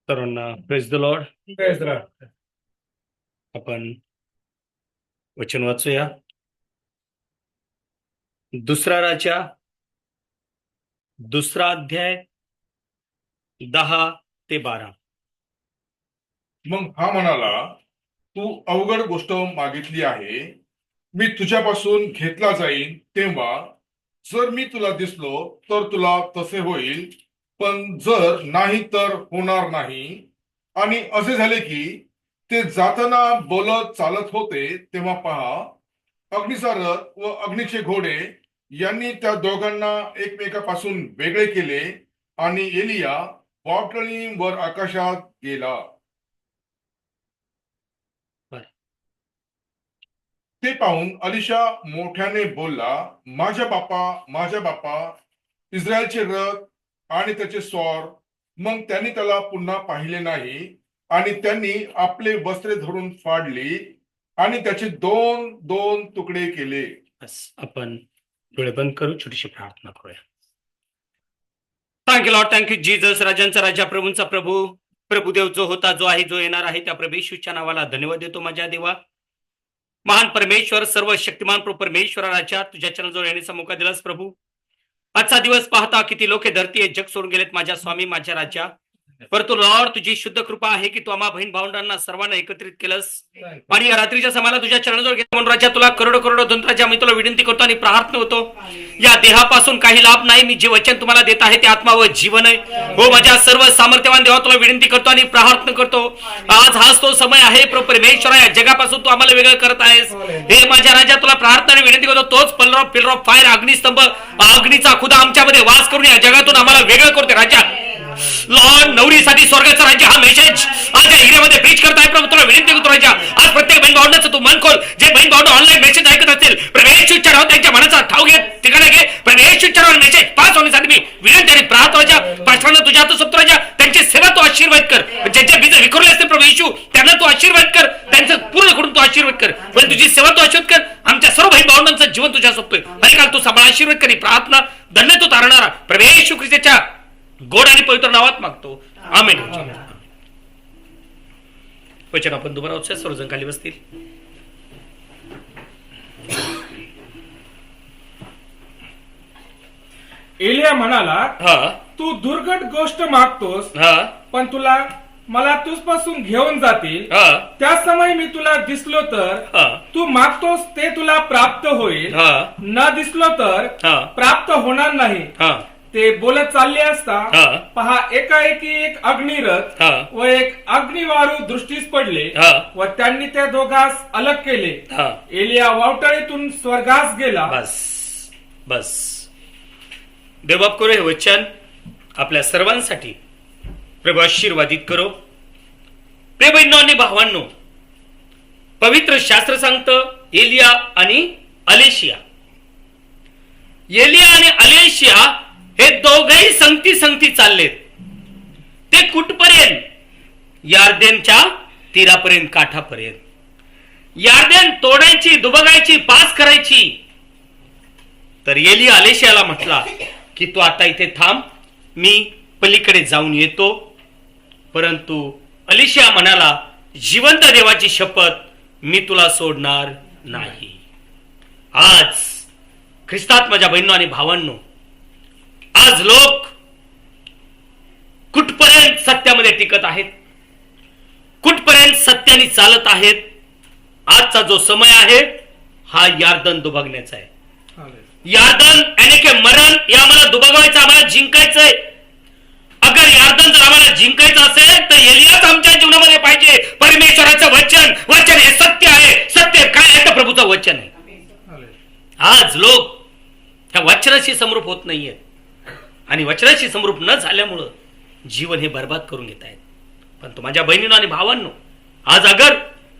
सर्वांना praise the Lord. Praise the Lord. आपण वचन वाचूया. दुसरा राजा, दुसरा अध्याय 10 ते 12. मग हा म्हणाला, तू अवघड गोष्ट मागितली आहे. मी तुझ्यापासून घेतला जाईन तेव्हा जर मी तुला दिसलो तर तुला तसे होईल, पण जर नाही तर होणार नाही. आणि असे झाले की ते जाताना बोलत चालत होते तेव्हा पहा, अग्नीचा रथ व अग्नीचे घोडे यांनी त्या दोघांना एकमेकापासून वेगळे केले आणि एलिया वावटळीवर आकाशात गेला. ते पाहून अलिशा मोठ्याने बोलला, माझ्या बापा, इस्रायलचे रथ आणि त्याचे स्वार. मग त्यांनी त्याला पुन्हा पाहिले नाही आणि त्यांनी आपले वस्त्रे धरून फाडली आणि त्याचे दोन दोन तुकडे केले. बस आपण डोळे बंद करू, छोटीशी प्रार्थना करूया. Thank you lord, thank you Jesus. राजांचा राजा, प्रभूंचा प्रभू, प्रभुदेव जो होता, जो आहे, जो येणार आहे, त्या प्रभू येशूच्या नावाला धन्यवाद देतो. माझ्या देवा, महान परमेश्वर, सर्व शक्तिमान प्रभू परमेश्वर राजा, तुझ्या चरणाजवळ येण्याचा मौका दिलास प्रभू. आजचा दिवस पाहता किती लोक धरती हे जग सोडून गेलेत माझ्या स्वामी, माझ्या राजा. परंतु लॉर्ड, तुझी शुद्ध कृपा आहे की तू आम्हा बहीण भावंडांना सर्वांना एकत्रित केलंस आणि या रात्रीच्या समाला तुझ्या चरणाजवळ घेतो. म्हणून राजा, तुला करोडो करोडो धन्यवाद. मी तुला विनंती करतो आणि प्रार्थना होतो, या देहापासून काही लाभ नाही. मी जे वचन तुम्हाला देत आहे ते आत्मा व जीवन आहे. हो माझ्या सर्व सामर्थ्यवान देवा, तुला विनंती करतो आणि प्रार्थना करतो. आज हाच तो समय आहे प्रभू परमेश्वर, या जगापासून तू आम्हाला वेगळं करत आहेस. हे माझ्या राजा, तुला प्रार्थना आणि विनंती करतो, तोच पिलर ऑफ फायर, अग्निस्तंभ, अग्नीचा खुदा आमच्यामध्ये वास करून या जगातून आम्हाला वेगळं करते. राजा लॉर्ड, नवरीसाठी स्वर्गाचा राज्य हा मेसेज आज या एरियामध्ये प्रीच करताय प्रभू. तुला विनंती करतो राजा, आज प्रत्येक बहीण भावंडाचं तू मन खोल. जे बहीण भावंड ऑनलाईन मेसेज ऐकत असतील, प्रभूच्या नावात त्यांच्या मनाचा ठाव घे, ठिकाणी घे. प्रभूच्या नावात मेसेज पास होण्यासाठी मी विनंती आणि प्रार्थना राजा, पास्टरांना तुझ्या हातात सोपतो राजा. त्यांची सेवा तू आशीर्वाद कर. ज्यांच्या बीज विखरले असतील प्रभू येशू, त्यांना तू आशीर्वाद कर. त्यांचं पूर्ण करून तू आशीर्वाद कर. पण तुझी सेवा तू आशीर्वाद कर. आमच्या सर्व बहीण भावंडांचं जीवन तुझ्या सोपतोय. हरी काल तू सांभाळ, आशीर्वाद करी. प्रार्थना धन्य तू तारणारा प्रभू येशू ख्रिस्ताच्या गोड आणि पवित्र नावात मागतो, आमेन. वचन आपण दुबारा वाचूया. सर्वजण खाली बसतील. एलिया म्हणाला, हा तू दुर्घट गोष्ट मागतोस, हा पण मला तुझपासून घेऊन जातील. हा त्या समय मी तुला दिसलो तर हा तू मागतोस ते तुला प्राप्त होईल, हा न दिसलो तर हा प्राप्त होणार नाही. हा ते बोलत चालले असता हा पहा, एकाएकी एक अग्निरथ हा व एक अग्निवारू दृष्टीस पडले हा व त्यांनी त्या दोघांस अलग केले. हा एलिया वावटळीतून स्वर्गास गेला. बस बस. देवबाप करो हे वचन आपल्या सर्वांसाठी प्रभू आशीर्वादित करो. प्रिय बहिणींनो आणि भावांनो, पवित्र शास्त्र सांगतं एलिया आणि अलेशिया. एलिया आणि अलेशिया हे दोघेही संगती चाललेत. ते कुठपर्यंत? यार्देनच्या तीरापर्यंत, काठापर्यंत. यार्देन तोडायची, दुबगायची, पास करायची. तर एलिया अलेशियाला म्हटला की तू आता इथे थांब, मी पलीकडे जाऊन येतो. परंतु अलेशिया म्हणाला, जिवंत देवाची शपथ, मी तुला सोडणार नाही. आज ख्रिस्तात माझ्या बहिणींनो आणि भावांनो, आज लोक कुठपर्यंत सत्यामध्ये टिकत आहेत, कुठपर्यंत सत्याने चालत आहेत. आजचा जो समय आहे हा यार्दन दुबगण्याचा आहे. यार्दन यानी के मरण, या आम्हाला दुबगवायचं, आम्हाला जिंकायचंय. अगर यार्दन जर आम्हाला जिंकायचं असेल तर एलियाच आमच्या जीवनामध्ये पाहिजे. परमेश्वराचं वचन हे सत्य आहे. सत्य काय आहे? तर प्रभूचं वचन आहे. आज लोक त्या वचनाशी समरूप होत नाहीयेत आणि वचनाशी समरूप न झाल्यामुळं जीवन हे बर्बाद करून घेत आहेत. पण तो माझ्या बहिणींनो आणि भावांनो, आज अगर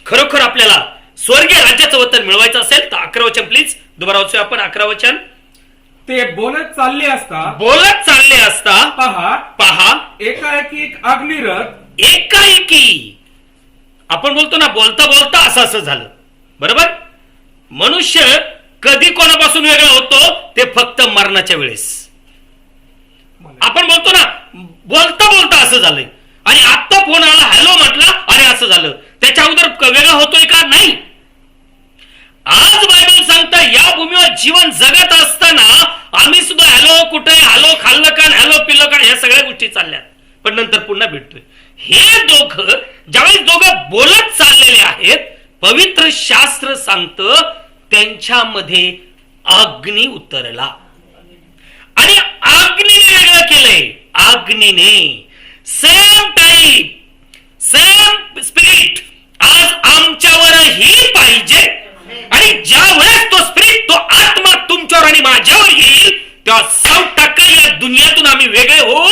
खरोखर आपल्याला स्वर्गीय राज्याचं वचन मिळवायचं असेल तर 11 वचन प्लीज दुबारा वाचूया आपण. 11 वचन. ते बोलत चालले असता पहा, एकाएकी एक अग्निरथ. एकाएकी आपण बोलतो ना, बोलता बोलता असं झालं. बरोबर. मनुष्य कधी कोणापासून वेगळा होतो? ते फक्त मरणाच्या वेळेस. आपण बोलतो ना, बोलता बोलता असं झालंय. आणि आत्ता फोन आला, हॅलो म्हटला आणि असं झालं. त्याच्या अगोदर वेगळा होतोय का? नाही. आज बायबल सांगता या भूमीवर जीवन जगत असताना आम्ही सुद्धा हॅलो कुठे, हॅलो खाल्लं का, हॅलो पिल्लं का, ह्या सगळ्या गोष्टी चालल्यात. पण नंतर पुन्हा भेटतोय. हे दोघं ज्यावेळेस दोघं बोलत चाललेले आहेत, पवित्र शास्त्र सांगतं त्यांच्यामध्ये अग्नी उतरला आणि अग्नीने वेगळं केलंय. अग्नीने सेम टाईप, सेम स्पिरिट आज आमच्यावरही पाहिजे. आणि ज्या वेळेस तो स्पिरिट, तो आत्मा तुमच्यावर आणि माझ्यावर येईल, तेव्हा 100% या दुनियातून आम्ही वेगळे हो,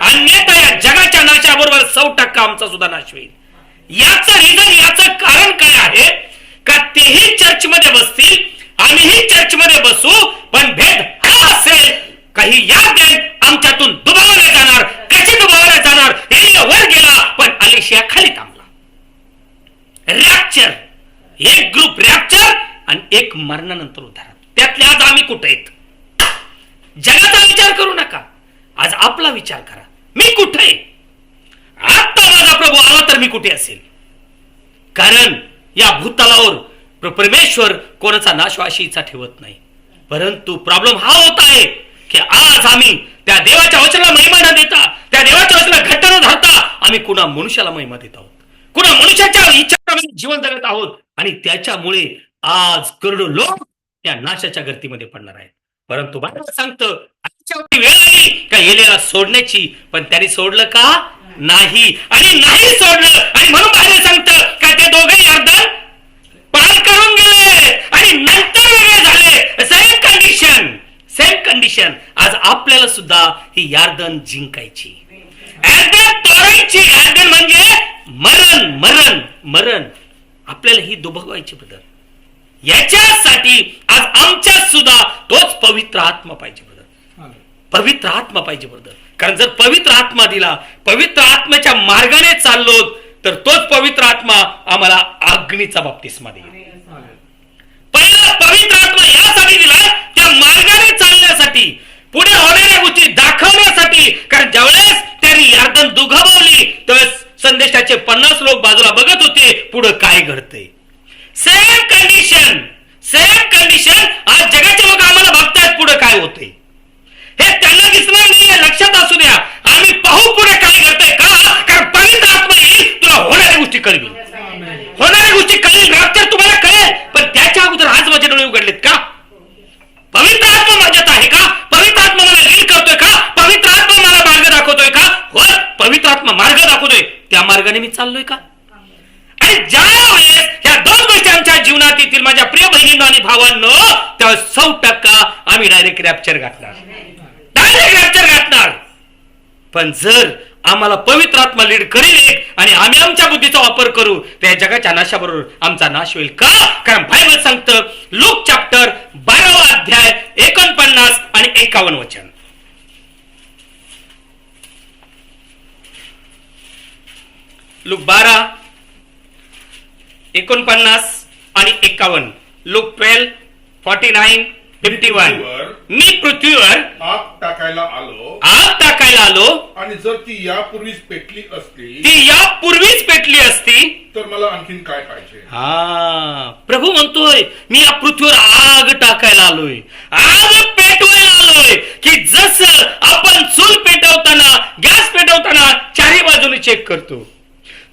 अन्यथा या जगाच्या नाशाबरोबर 100% आमचा सुद्धा नाश होईल. याचं रिझन, याचं कारण काय आहे? का तेही चर्चमध्ये बसतील, आम्हीही चर्चमध्ये बसू, पण भेद हा असेल काही याद आमच्यातून दुभावल्या जाणार. कशी दुभावल्या जाणार? एलिया वर गेला पण अलिशिया खाली थांबला. रॅप्चर, एक ग्रुप रॅप्चर आणि एक मरणानंतर उद्धार. त्यातले आज आम्ही कुठे आहेत? जगाचा विचार करू नका, आज आपला विचार करा. मी कुठे आहे? आता माझा प्रभू आला तर मी कुठे असेल? कारण या भूतलावर परमेश्वर कोणाचा नाश अशी इच्छा ठेवत नाही. परंतु प्रॉब्लेम हा होत आहे की आज आम्ही त्या देवाच्या वचनाला महिमा न देता, त्या देवाच्या वचनाला घट्ट न धरता आम्ही कुणा मनुष्याला महिमा देत आहोत, कुणा मनुष्याच्या इच्छाप्रमाणे जीवन जगत आहोत. आणि त्याच्यामुळे आज करोडो लोक त्या नाशाच्या गर्दीमध्ये पडणार आहेत. परंतु बायबल सांगतं वेळ आली का एलियाला सोडण्याची, पण त्यांनी सोडलं का? नाही. आणि नाही सोडलं, आणि म्हणून बायबल सांगतं का ते दोघे यर्दन पार करून गेले आणि नंतर वेगळे झाले. Same condition, same condition. आज आपल्याला सुद्धा ही यर्दन जिंकायची, यर्दन तोडायची. यर्दन म्हणजे मरण, मरण, मरण. आपल्याला ही दुभगवायची बदल. याच्यासाठी आज आमच्यात सुद्धा तोच पवित्र आत्मा पाहिजे बदल, पवित्र आत्मा पाहिजे बदल. कारण जर पवित्र आत्मा दिला, पवित्र आत्म्याच्या मार्गाने चाललो, तर तोच पवित्र आत्मा आम्हाला अग्नीचा बाप्तिस्मा देईल. पहिला पवित्र आत्मा यासाठी दिला, त्या मार्गाने चालण्यासाठी, पुढे होणाऱ्या गोष्टी दाखवण्यासाठी. कारण ज्यावेळेस त्यांनी यर्दन दुभावली त्यावेळेस संदेशाचे 50 लोक बाजूला बघत होते पुढे काय घडतंय. Same condition, same condition. आज जगाचे लोक आम्हाला बघतायत पुढे काय होते, हे त्यांना दिसणार नाहीये. लक्षात असू द्या, आम्ही पाहू पुढे काय घडतंय. का? कारण पवित्र आत्मा येईल, तुला होणाऱ्या गोष्टी कळवी, होणाऱ्या गोष्टी कळेल, रॅप्चर तुम्हाला कळेल. पण त्याच्या अगोदर आज माझे डोळे उघडलेत का? पवित्र आत्मा माझ्यात आहे का? पवित्र आत्मा मला लीड करतोय का? पवित्र आत्मा मला मार्ग दाखवतोय का? होय, पवित्र आत्मा मार्ग दाखवतोय, त्या मार्गाने मी चाललोय का? आणि ज्या वेळेस ह्या दोन गोष्टी आमच्या जीवनात येतील माझ्या प्रिय बहिणींनो आणि भावांनो, त्यावेळेस 100% आम्ही डायरेक्ट रॅप्चर गाठणार, डायरेक्ट रॅप्चर गाठणार. पण जर आम्हाला पवित्र आत्मा लीड करेल आणि आम्ही आमच्या बुद्धीचा वापर करू, त्या जगाच्या नाशाबरोबर आमचा नाश होईल. का? कारण बायबल सांगतं, लूक चॅप्टर 12 अध्याय 49 आणि 51 वचन. लूक 12 49 आणि 51. लूक 12 49 51. मी पृथ्वीवर आग टाकायला आलो, आग टाकायला आलो, आणि जर ती यापूर्वीच पेटली असती, ती यापूर्वीच पेटली असती, तर मला आणखीन काय पाहिजे? हा, प्रभू म्हणतोय मी या पृथ्वीवर आग टाकायला आलोय, आग पेटवायला आलोय. की जसं आपण चूल पेटवताना, गॅस पेटवताना चारही बाजूने चेक करतो,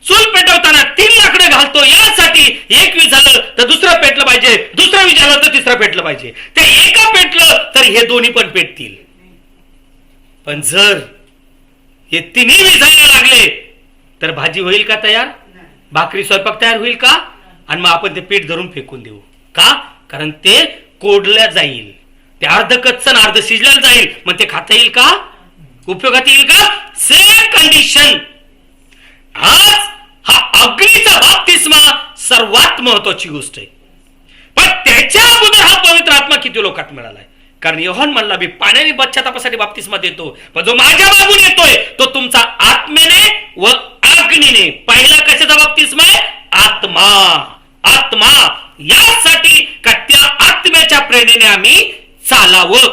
चूल पेटवताना 3 लाकडं घालतो, यासाठी एक वीज झालं तर दुसरं पेटलं पाहिजे, दुसरं वीज झालं तर तिसरं पेटलं पाहिजे. ते एका पेटलं तर हे दोन्ही पण पेटतील. पण जर हे तिन्ही विजायला लागले तर भाजी होईल का तयार? भाकरी स्वयंपाक तयार होईल का? आणि मग आपण ते पीठ धरून फेकून देऊ का? कारण ते कोडल्या जाईल, ते अर्ध कच्चं अर्ध शिजलेलं जाईल. मग ते खाता येईल का? उपयोगात येईल का? Same condition. आज हा अग्नीचा बाप्तिस्मा सर्वात महत्वाची गोष्ट आहे. पण त्याच्या अगोदर हा पवित्र आत्मा किती लोकात मिळालाय? कारण योहान म्हणला, मी पाण्याने पश्चातापासाठी बाप्तिस्मा देतो, पण जो माझ्या मागून येतोय तो तुमचा आत्मेने व अग्नीने. पहिला कशाचा बाप्तिस्मा आहे? आत्मा, आत्मा. यासाठी का त्या आत्म्याच्या प्रेरणेने आम्ही चालावं,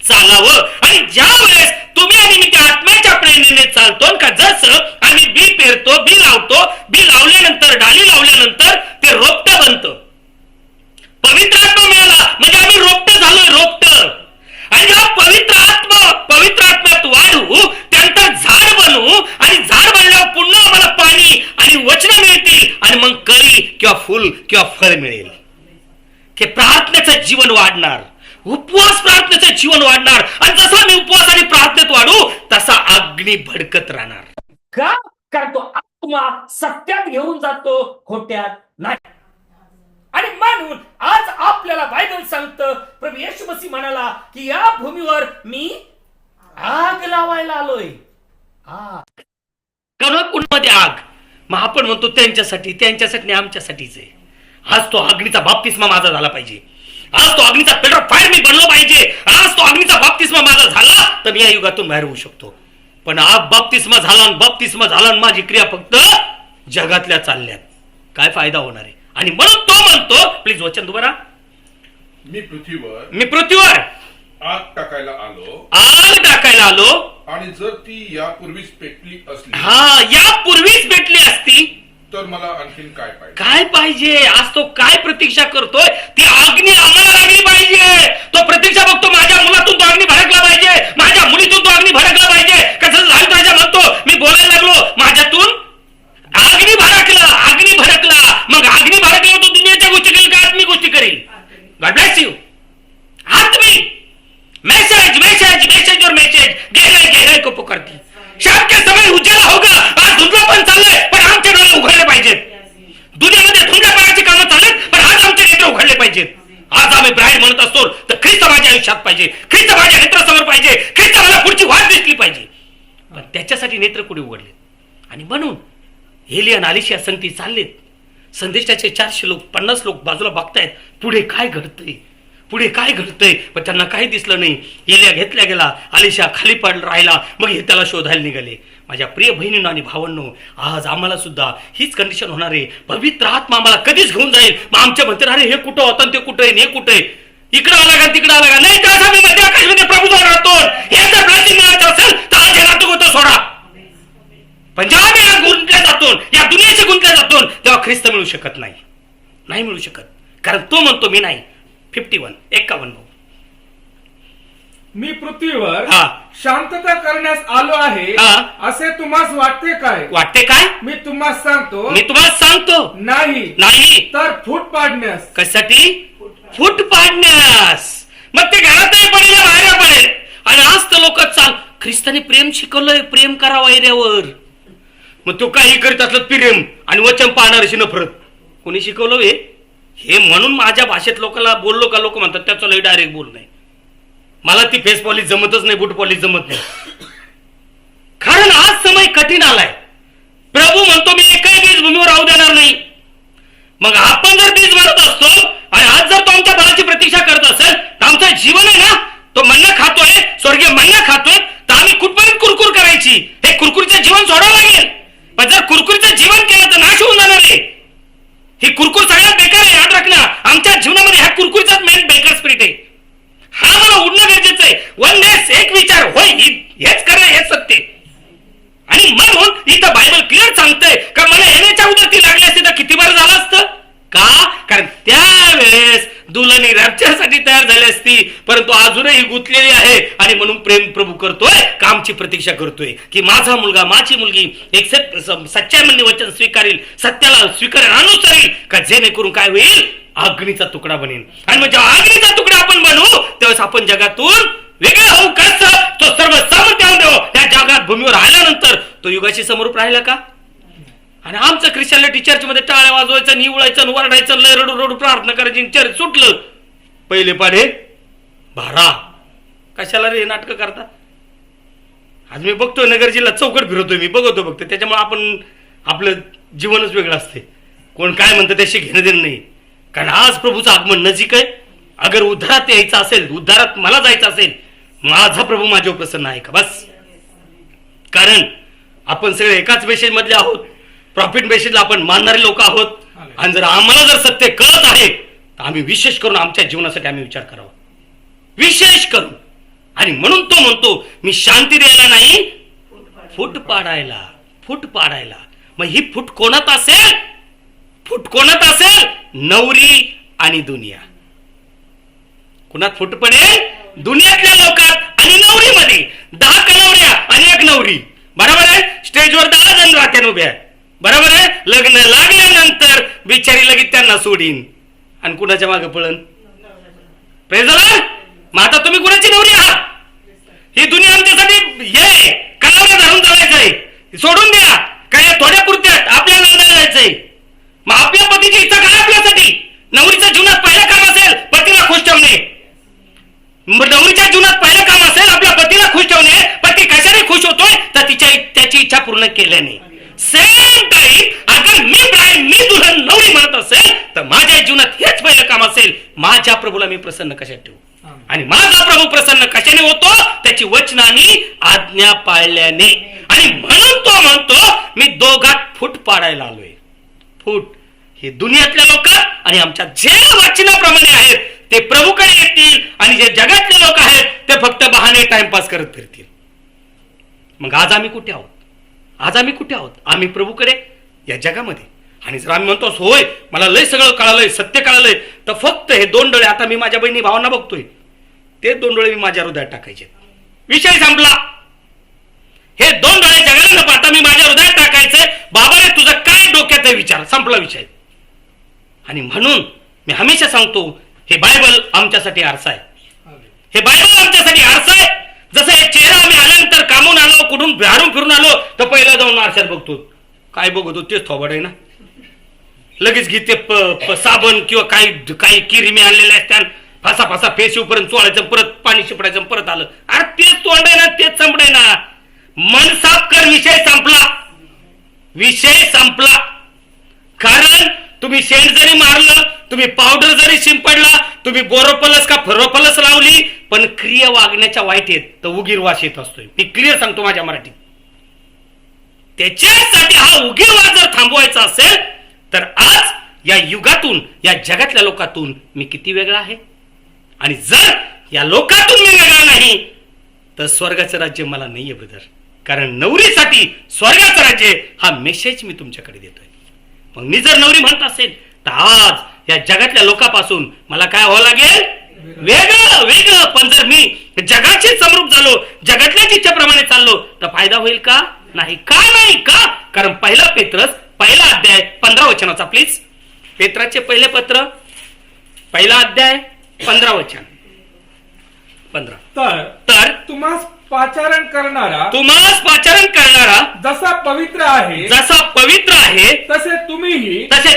चालावं. आणि ज्या वेळेस तुम्ही आणि मी त्या आत्म्याच्या प्रेरणेने चालतो, का जसं आम्ही बी लावल्यानंतर डाली लावल्यानंतर ते रोपट बनतं. पवित्र आत्मा मिळाला म्हणजे आम्ही रोपट झालोय, रोपट. आणि जेव्हा पवित्र आत्म्यात वाढू, त्यानंतर झाड बनू आणि झाड बनल्यावर पुन्हा आम्हाला पाणी आणि वचन मिळतील आणि मग कळी किंवा फुल किंवा फळ मिळेल. की प्रार्थनेचं जीवन वाढणार, उपवास प्रार्थनेचं जीवन वाढणार. आणि जसा मी उपवास आणि प्रार्थनेत वाढू तसा अग्नी भडकत राहणार. का? कारण तो आत्मा सत्यात घेऊन जातो, खोट्यात नाही. आणि म्हणून आज आपल्याला बायबल सांगतं, प्रभू येशू मसीह म्हणाला की या भूमीवर मी आग लावायला आलोय. कुणामध्ये आग? मग आपण म्हणतो त्यांच्यासाठी आमच्यासाठीच आहे. आज तो अग्नीचा बाप्तिस्मा माझा झाला पाहिजे. आज तो अग्नीचा पेट्रो फायर मी बनलो पाहिजे. आज तो अग्नीचा बाप्तिस्मा माझा झाला तर मी या युगातून बाहेर होऊ शकतो. पण आग बाप्तिस्मा झाला आणि माझी क्रिया फक्त जगातल्या चालल्यात, काय फायदा होणार आहे? आणि म्हणून तो म्हणतो, प्लीज वचन तुम्हाला, मी पृथ्वीवर आग टाकायला आलो आणि जर ती यापूर्वीच पेटली असली, यापूर्वीच भेटली असती तर मला आणखीन काय पाहिजे? आज तो काय प्रतीक्षा करतोय? ती अग्नी आम्हाला लागली पाहिजे. तो प्रतीक्षा बघतो, माझ्या मुलातून तो अग्नी भडकला पाहिजे, माझ्या मुलीतून तो अग्नी भडकला पाहिजे. कसं झालं राजा म्हणतो, मी बोलायला लागलो, माझ्यातून अग्नी भडकला. मग अग्नी भडकला तो दुनियाच्या गोष्टी करेल का आत्मिक गोष्टी करेल? God bless you. आत्मिक मैसेज और मैसेज गहराई को पुकारती. शाम के समय उजाला होगा. आज धुंदलापण चाललंय पण आमचे डोळे उघडले पाहिजेत. दुनियामध्ये धुंदलापणाची कामं चाललेत पण आज आमचे नेत्र उघडले पाहिजेत. आज आम्ही ब्राईड म्हणत असतो तर ख्रिस्त माझ्या आयुष्यात पाहिजे, ख्रिस्त माझ्या नेत्रासमोर पाहिजे, ख्रिस्त मला पुढची वाट दिसली पाहिजे. पण त्याच्यासाठी नेत्र कुठे उघडले? आणि म्हणून एलिया आणि अलिशिया संगती चाललेत. संदेशाचे 400 लोक 50 लोक बाजूला बघतायत पुढे काय घडतंय. पण त्यांना काही दिसलं नाही. एलिया घेतल्या गेला, अलिशा खाली राहिला. मग हे त्याला शोधायला निघाले. माझ्या प्रिय बहिणींनो आणि भावांनो, आज आम्हाला सुद्धा हीच कंडिशन होणार आहे. पवित्र आत्मा आम्हाला कधीच घेऊन जाईल. मग आमच्या म्हणते, अरे हे कुठं होतं, ते कुठं आहे, हे कुठे इकडं आला का तिकडं आला का? नाही, तर आम्ही मध्य आकाशमध्ये प्रभूजवळ राहतो. हे जर ब्लेसिंग मिळायचं असेल तर आज हे नाटक होतं सोडा. पण जेव्हा मी या गुंतल्या जातो, या दुनियेची गुंतल्या जातो, तेव्हा ख्रिस्त मिळू शकत नाही मिळू शकत. कारण तो म्हणतो मी नाही. 51 मी पृथ्वीवर हा. शांतता करण्यास आलो आहे हा. असे तुम्हाला वाटते काय? मी मी तुम्हाला तुम्हाला सांगतो नाही तर फूट पाडण्यास. कशासाठी? फूट पाडण्यास. मग ते घरातही पडेल, बाहेर पडेल. आणि आज तर लोक ख्रिस्ताने प्रेम शिकवलंय, प्रेम करा वैऱ्यावर. मग तो काही करीत असलं प्रेम आणि वचन पाहणाऱ्याची नफरत. कोणी शिकवलं हे? म्हणून माझ्या भाषेत लोकांना बोललो का लोक म्हणतात त्याचं लय डायरेक्ट बोल नाही. मला ती फेस पॉलिश जमतच नाही, बूट पॉलिश जमत नाही. कारण आज समय कठीण आलाय. प्रभू म्हणतो मी एकही बीज भूमीवर राहू देणार नाही. मग आपण जर बीज मारत असतो आणि आज जर तो आमच्या बळाची प्रतीक्षा करत असेल तर आमचं जीवन आहे ना, तो मन्न खातोय, स्वर्गीय मन्न खातोय, तर आम्ही कुठपर्यंत कुरकुर करायची? हे कुरकुरीचं जीवन सोडावं लागेल. पण जर कुरकुरीचं जीवन केलं तर नाश होऊन जाणार आहे. ही कुरकुर सगळ्यात बेकार आहे. याद राखना, आमच्या जीवनामध्ये ह्या कुरकुरीचाच मेन बेकार स्पिरिट आहे. हा मला उडणं गरजेचं आहे. वननेस, एक विचार, होय हेच करणं, हेच सत्य. आणि म्हणून इथं बायबल क्लिअर सांगतंय का मला येण्याच्या अगोदर ती लागली असती तर किती बरं झालं असतं का? कारण त्यावेळेस दुल्हनी रॅप्चरसाठी तयार झाली असती. परंतु अजूनही गुंतलेली आहे. आणि म्हणून प्रेम प्रभू करतोय, कामची प्रतीक्षा करतोय की माझा मुलगा, माझी मुलगी एक सच्चाई म्हणणे वचन स्वीकारेल, सत्याला स्वीकारेल, अनुसरेल का, जेणेकरून काय होईल? अग्नीचा तुकडा बनेल. आणि म्हणजे अग्नीचा तुकडा आपण बनवू त्यावेळेस आपण जगातून वेगळे होऊ. कसं? तो सर्व सामर्थ्य देव त्या जगात भूमीवर आल्यानंतर तो युगाशी समरूप राहिला का? आणि आमचं ख्रिश्चन चर्च मध्ये टाळ्या वाजवायचं, निवळायचं, वरडायचं, लय रडू रडू प्रार्थना करायची, चर्च सुटलं. पहिले पाढे भारा. कशाला रे नाटकं करता? आज मी बघतोय नगर जिल्हा चौकट फिरवतोय, मी बघतो फक्त. त्याच्यामुळे आपण आपलं जीवनच वेगळं असते. कोण काय म्हणतं त्याशी घेणं देणं नाही. कारण आज प्रभूचं आगमन नजीक आहे. अगर उद्धारात यायचं असेल, उद्धारात मला जायचं असेल, माझा प्रभू माझ्यावर प्रसन्न आहे का? बस. कारण आपण सगळे एकाच मेसेज मधले आहोत. प्रॉफिट मेसेजला आपण मानणारे लोक आहोत. आणि जर आम्हाला जर सत्य कळत आहे तर आम्ही विशेष करून आमच्या जीवनासाठी आम्ही विचार करावा, विशेष करून. आणि म्हणून तो म्हणतो मी शांती द्यायला नाही, फूट पाडायला. मग ही फूट कोणात असेल? फूट कोणात असेल? नवरी आणि दुनिया. कुणात फूट पडेल? दुनियातल्या लोकात आणि नवरीमध्ये. 10 कलवऱ्या आणि 1 नवरी. बरोबर आहे? स्टेजवर 10 जण राहत्या उभ्या. बरोबर आहे? लग्न लागल्यानंतर बिचारी लगेच त्यांना सोडीन आणि कुणाच्या मागे पळण. Praise the Lord. मग आता तुम्ही कुणाची नवरी आहात? ही दुनिया आमच्यासाठी हे कलावऱ्या धरून चालायचंय. सोडून द्या. काय थोड्या पुरत्यात आपल्याला जायचंय. मग आपल्या पतीची इच्छा काय आपल्यासाठी? नवरीच्या जीवनात पहिलं काम असेल पतीला खुश ठेवणे. नवरीच्या जीवनात पहिलं काम असेल आपल्या पतीला खुश ठेवणे. पती कशाने खुश होतोय? तर त्याची इच्छा पूर्ण केल्याने. सेम टाइम अगर मी दुल्हन नवरी म्हणत असेल तर माझ्या जीवनात हेच पहिलं काम असेल. माझ्या प्रभूला मी प्रसन्न कशात ठेवू? आणि माझा प्रभू प्रसन्न कशाने होतो? त्याची वचनाने आज्ञा पाळल्याने. आणि म्हणून तो म्हणतो मी दोघात फूट पाडायला आलोय. फूट हे दुनियातल्या लोकात आणि आमच्या जे वचनाप्रमाणे आहेत ते प्रभूकडे येतील आणि जे जगातले लोक आहेत ते फक्त बहाणे टाइमपास करत फिरतील. मग आज आम्ही कुठे आहोत? आज आम्ही कुठे आहोत? आम्ही प्रभूकडे या जगामध्ये. आणि जर आम्ही म्हणतो होय मला लय सगळं कळालंय, सत्य कळालंय, तर फक्त हे 2 डोळे आता मी माझ्या बहिणी भावांना बघतोय ते 2 डोळे मी माझ्या हृदयात टाकायचे. विषय संपला. हे 2 डोळे जगाला न पाहता मी माझ्या हृदयात टाकायचंय. बाबा रे तुझं काय डोक्यात आहे विचार. संपला विषय. आणि म्हणून मी हमेशा सांगतो हे बायबल आमच्यासाठी आरसा आहे. हे बायबल आमच्यासाठी आरसा आहे. जसं हे चेहरा आम्ही आल्यानंतर कामून आलो, कुठून बाहेरून फिरून आलो तर पहिला जाऊन आरशात बघतो. काय बघतो? तेच थोबड आहे ना. लगेच घेते साबण किंवा काही किरीमी आणलेल्या असतात. फासा फासा फेस येऊपर्यंत चोळायचं, परत पाणी शिपडायचं, परत आलं. अरे तेच तोंड आहे ना, तेच संपड आहे ना. मन साफ कर. विषय संपला. विषय संपला. कारण तुम्ही शेण जरी मारलं, तुम्ही पावडर जरी शिंपडला, तुम्ही बोरोपलस का फरोपलस लावली, पण क्रिया वागण्याच्या वाईट येत तर उगीर वास येत असतोय. मी क्लिअर सांगतो माझ्या मराठीत. त्याच्यासाठी हा उगीर वास जर थांबवायचा असेल तर आज या युगातून या जगातल्या लोकातून मी किती वेगळा आहे. आणि जर या लोकातून मी वेगळा नाही तर स्वर्गाचं राज्य मला नाहीये ब्रदर. कारण नवरीसाठी स्वर्गाचं राज्य हा मेसेज मी तुमच्याकडे देतोय. मग मी जर नवरी म्हणत असेल तर आज या जगातल्या लोकांपासून मला काय व्हावं लागेल? वेगळं वेगळं. पण जर मी जगाची समरूप झालो, जगातल्याच इच्छेप्रमाणे चाललो तर फायदा होईल का? नाही. का नाही? का? कारण पहिला पेत्रस 1 अध्याय 15 वचनाचा प्लीज. पेत्राचे पहिले पत्र 1 अध्याय 15 वचन. 15. तर तुम्हास पाचारण करणारा जसा पवित्र आहे तसे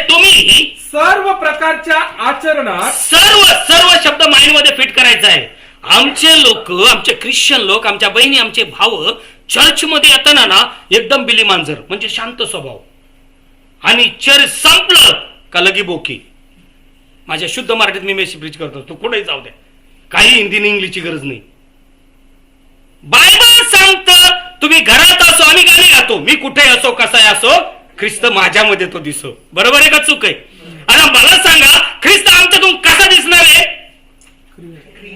तुम्हीही सर्व प्रकारच्या आचरणात सर्व शब्द माइंड मध्ये फिट करायचा आहे. आमचे लोक, आमचे ख्रिश्चन लोक, आमच्या बहिणी, आमचे भाव चर्च मध्ये येताना ना एकदम बिली मांजर म्हणजे शांत स्वभाव. आणि चर्च संपलं का लगी बोकी. माझ्या शुद्ध मराठीत मी मेसेज प्रीच करतो. तू कुठेही जाऊ द्या. काही हिंदी इंग्लिशची गरज नाही. बायबल सांगतं तुम्ही घरात असो, आम्ही गाणी गातो, मी कुठे असो, कसा असो, ख्रिस्त माझ्यामध्ये तो दिसो. बरोबर आहे का चूक आहे? आता मला सांगा ख्रिस्त आमच्यातून कसा दिसणार आहे?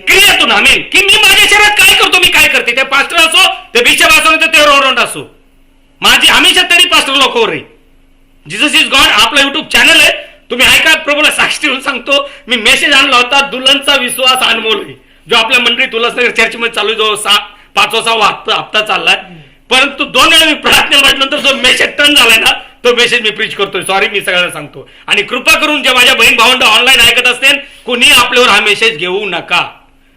क्रियेतून. आम्ही की मी माझ्या शरीरात काय करतो, मी काय करते, ते पास्टर असो, ते बिशप असो, ते रोड असो, माझी हमेशा तरी पास्टर लोकांवर आहे. जीसस इज गॉड आपला युट्यूब चॅनल आहे. तुम्ही ऐका. प्रभूला साक्षी देऊन सांगतो मी मेसेज आणला होता दुल्हनचा विश्वास अनमोल आहे, जो आपल्या मंडळीत उल्हासनगर चर्चमध्ये चालू, जो 5वा हप्ता चाललाय. परंतु 2 वेळा मी प्रार्थना म्हटल्यानंतर जो मेसेज टर्न झालाय ना तो मेसेज मी प्रीच करतोय. सॉरी मी सगळ्यांना सांगतो. आणि कृपा करून जे माझ्या बहीण भावंड ऑनलाईन ऐकत असतील कुणी आपल्यावर हा मेसेज घेऊ नका.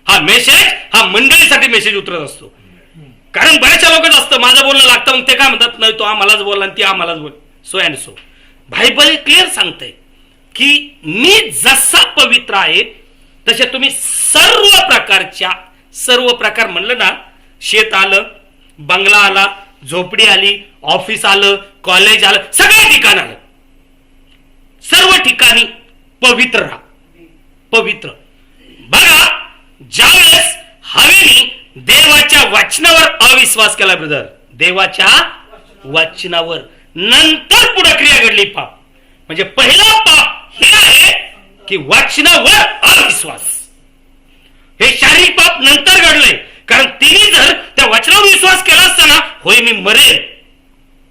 हा मेसेज हा मंडळीसाठी मेसेज उतरत असतो. कारण बऱ्याचशा लोकच असतं माझं बोलणं लागतं, मग ते काय म्हणतात नाही तो आम्हालाच बोलला आणि ती आम्हालाच बोल. So and so. Bible clear सांगतंय की मी जसा पवित्र आहे तसे तुम्ही सर्व प्रकार म्हणलं ना, शेत आलं, बंगला आला, झोपडी आली, ऑफिस आलं, कॉलेज आलं, सगळ्या ठिकाण आलं, सर्व ठिकाणी पवित्र राहा. पवित्र. बघा ज्यावेळेस हवेनी देवाच्या वचनावर अविश्वास केला ब्रदर, देवाच्या वचनावर, नंतर पुढे क्रिया घडली पाप. म्हणजे पहिला पाप हे आहे की वचनावर अविश्वास. हे शारीरिक पाप नंतर घडलंय. कारण तिने जर त्या वचनावर विश्वास केला असता ना, होय मी मरेल,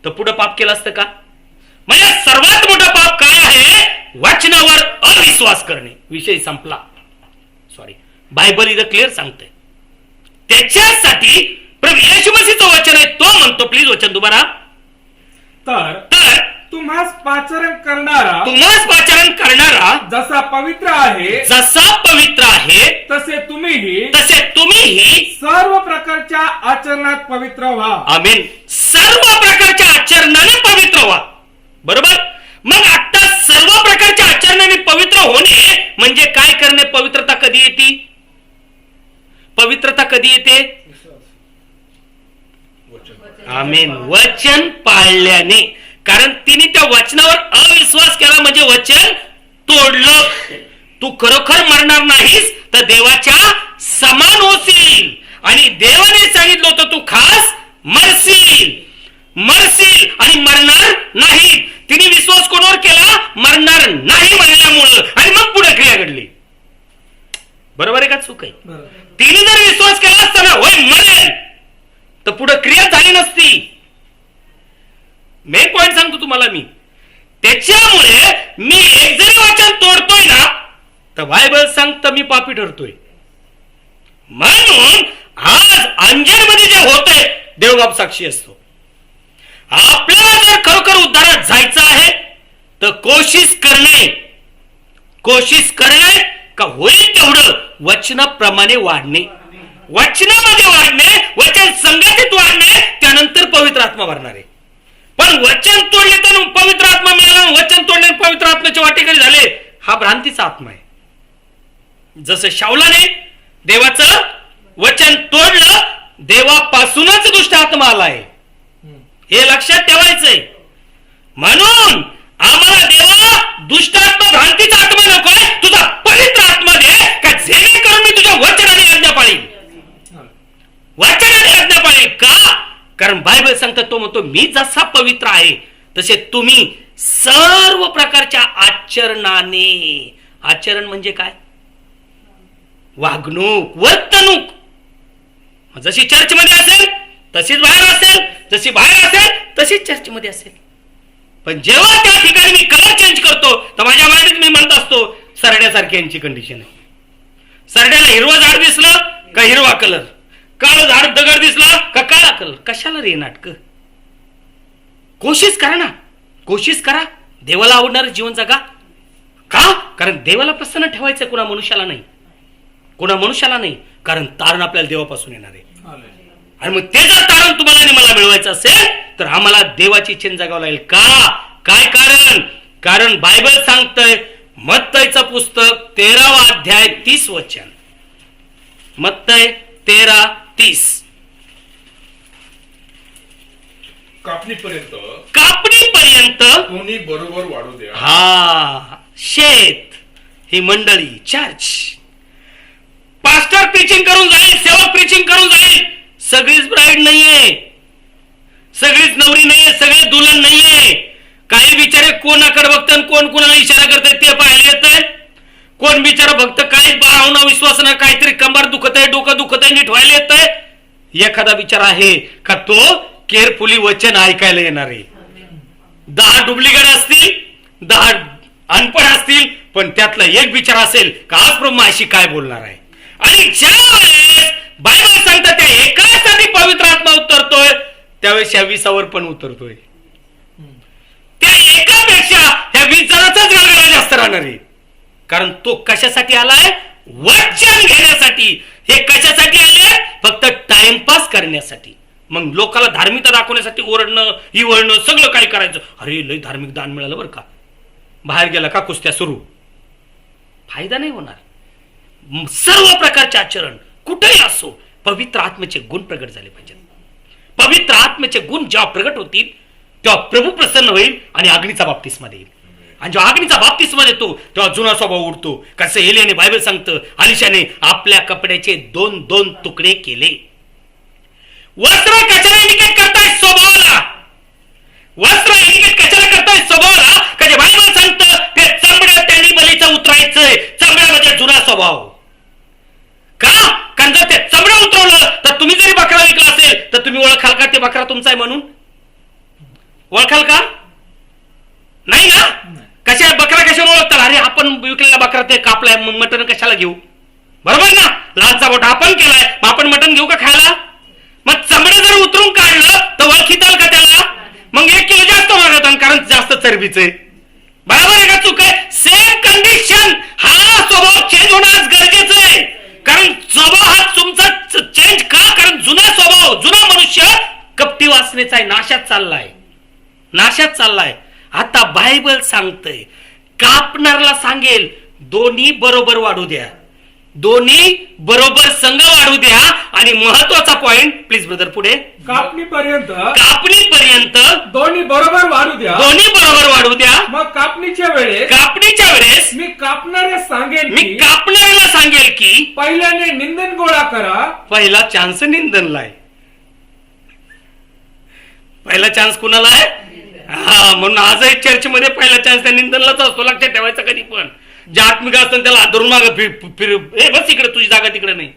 तर पुढे पाप केलं असतं का? अविश्वास करणे, विषय संपला. सॉरी, बायबल इथं क्लिअर सांगतंय. त्याच्यासाठी प्रभू येशू मसीहचं वचन आहे, तो म्हणतो, प्लीज वचन तुम्हाला, तर तुम्हास पाचारण करणारा जसा पवित्र आहे तसे तुम्हीही सर्व प्रकारच्या आचरणात पवित्र व्हा. आमेन. सर्व प्रकारच्या आचरणाने पवित्र व्हा. बरोबर. मग आता सर्व प्रकारच्या आचरणाने पवित्र होणे म्हणजे काय करणे? पवित्रता कधी येते? पवित्रता कधी येते? आमेन. वचन पाळल्याने. कारण तिने त्या वचनावर अविश्वास केला म्हणजे वचन तोडलं. तू खरोखर मरणार नाहीस तर देवाच्या समान होशील, आणि देवाने सांगितलं होतं तू खास मरशील आणि मरणार नाही. तिने विश्वास कोणावर केला? मरणार नाही म्हणल्यामुळं, आणि मग पुढे क्रिया घडली. बरोबर आहे का चूक आहे? तिने जर विश्वास केला असता ना होय मरेल, तर पुढे क्रिया झाली नसती. मेन पॉइंट सांगतो तुम्हाला मी. त्याच्यामुळे मी एक जरी वचन तोडतोय ना तर बायबल सांगतं मी पापी ठरतोय. म्हणून आज अंजनमध्ये जे होतंय देवबाप साक्षी असतो. आपल्याला जर खरोखर उद्धारात जायचं आहे तर कोशिश करणे का होईल तेवढं वचनाप्रमाणे वाढणे, वचनामध्ये वाढणे, वचन संगतीत वाढणे, त्यानंतर पवित्र आत्मा भरणार आहे. पण वचन तोडले तर पवित्र आत्मा मिळाला, वचन तोडले पवित्र आत्म्याचे वाटेकरी झाले, हा भ्रांतीचा आत्मा आहे. जसं शाऊलाने देवाचं वचन तोडलं, देवापासूनच दुष्ट आत्मा आलाय, हे लक्षात ठेवायचंय. म्हणून आम्हाला देवा दुष्ट आत्मा, भ्रांतीचा आत्मा नकोय, तुझा पवित्र आत्मा दे, का जेणेकरून मी तुझ्या वचनाने आज्ञा पाळीन. वचनाने आज्ञा पाळीन का? कारण बायबल सांगतात, तो म्हणतो मी जसा पवित्र आहे तसे तुम्ही सर्व प्रकारच्या आचरणाने. आचरण म्हणजे काय? वागणूक, वर्तणूक. जशी चर्चमध्ये असेल तशीच बाहेर असेल, जशी बाहेर असेल तशीच चर्चमध्ये असेल. पण जेव्हा त्या ठिकाणी मी कलर चेंज करतो तर माझ्या माइंडत मी म्हणत असतो सरड्यासारखी यांची कंडिशन आहे. सरड्याला हिरवं झाड दिसलं का हिरवा कलर, काळं झाड दगड दिसला का काळा कलर. कशाला रे नाटक? कोशिश करा ना, कोशिश करा. देवाला आवडणारं जीवन जगा. का? कारण देवाला प्रसन्न ठेवायचं, कोणा मनुष्याला नाही, कोणा मनुष्याला नाही. कारण तारण आपल्याला देवापासून येणार आहे. आणि मग ते जर तारण तुम्हाला आणि मला मिळवायचं असेल तर आम्हाला देवाची इच्छेने जगावं लागेल. का? काय कारण? कारण बायबल सांगतंय, मत्तयचं पुस्तक 13वा अध्याय 30 वचन. मत्तय 13:30. कापणीपर्यंत कोणी बरोबर वाढू द्या. हा, शेत ही मंडळी, चर्च. पास्टर प्रीचिंग करून जाईल, सेवक प्रीचिंग करून जाईल. सगळीच ब्राईड नाहीये, सगळीच नवरी नाहीये, सगळे दुल्हन नाहीये. काही बिचारे कोणाकडे बघतात, कोण कोणाला इशारा करतात ते पाहायला येतंय. कोण बिचारा भक्त काही भावना विश्वासानं काहीतरी कंबर दुखत आहे, डोकं दुखत आहे, नीट व्हायला येतंय. एखादा बिचारा आहे का तो केअरफुली वचन ऐकायला येणार आहे. 10 डुप्लिकेट असतील, 10 अनपढ असतील, पण त्यातला एक बिचारा असेल का आज प्रभू माझ्याशी काय बोलणार आहे. आणि ज्यावेळेस बायबल सांगतात त्या एकासाठी पवित्र आत्मा उतरतोय त्यावेळेस ह्या 20वर पण उतरतोय. त्या एकापेक्षा ह्या 20 जणांचाच गळगळा जास्त राहणार आहे. कारण तो कशासाठी आलाय? वचन घेण्यासाठी. हे कशासाठी आले? फक्त टाइमपास करण्यासाठी. मग लोकांना धार्मिकता दाखवण्यासाठी ओरडणं, इवळणं, सगळं काय करायचं. अरे लय धार्मिक दान मिळालं बरं का, बाहेर गेला का कुस्त्या सुरू. फायदा नाही होणार. सर्व प्रकारचे आचरण कुठेही असो, पवित्र आत्म्याचे गुण प्रगट झाले पाहिजेत. पवित्र आत्म्याचे गुण जेव्हा प्रगट होतील तेव्हा प्रभू प्रसन्न होईल आणि अग्नीचा बाप्तिस्मा देईल. आणि जेव्हा अग्नीचा बाप्तिस्मा देतो तेव्हा जुना स्वभाव उडतो. कसं एलियाने बायबल सांगतं, अलिशाने आपल्या कपड्याचे 2-2 तुकडे केले. वस्त्र कशाला इंडिकेट करताय? स्वभावाला. वस्त्र इंडिकेट कशाला करताय? स्वभावाला. कधी बायबल सांगतं ते चांबड्या त्यांनी बलीचा उतरायचंय. चांबड्या म्हणजे जुना स्वभाव. का? कारण जर ते चांबडं उतरवलं तर तुम्ही जरी बकरा विकला असेल तर तुम्ही ओळखाल का ते बकरा तुमचा आहे म्हणून? ओळखाल का? नाही ना. कशा बकरा कशाला ओळखता? अरे आपण विकलेला बकरा ते कापलाय, मग मटण कशाला घेऊ? बरोबर ना? लालचा गोठा आपण केलाय, मग आपण मटण घेऊ का खायला? मग चमडं जर उतरून काढलं तर ओळखीताल का त्याला? मग 1 किलो जास्त मागवतात कारण जास्त चरबीच आहे. बरोबर आहे का चूक आहे? सेम कंडिशन, हा स्वभाव चेंज होणं आज गरजेचं आहे. कारण स्वभाव हा तुमचा चेंज का? कारण जुना स्वभाव, जुना मनुष्य कपटी वासनेचा आहे, नाशात चाललाय, नाशात चाललाय. आता बायबल सांगतंय, कापणारला सांगेल दोन्ही बरोबर वाढू द्या, दोन्ही बरोबर संघ वाढू द्या. आणि महत्वाचा पॉइंट प्लीज ब्रदर पुढे, कापणीपर्यंत कापणीपर्यंत दोन्ही बरोबर वाढू द्या. दोन्ही बरोबर वाढू द्या. मग कापणीच्या वेळेस मी कापणाऱ्याला सांगेल की पहिल्याने निंदन गोळा करा. पहिला चान्स निंदनला आहे. पहिला चान्स कुणाला आहे? हा, म्हणून आजही चर्चमध्ये पहिला चान्स त्या निंदनलाच असतो. लक्षात ठेवायचा कधी पण. जे आत्मिक असतं त्याला धरून माग फिर बस इकडे, तुझी जागा तिकडे नाही,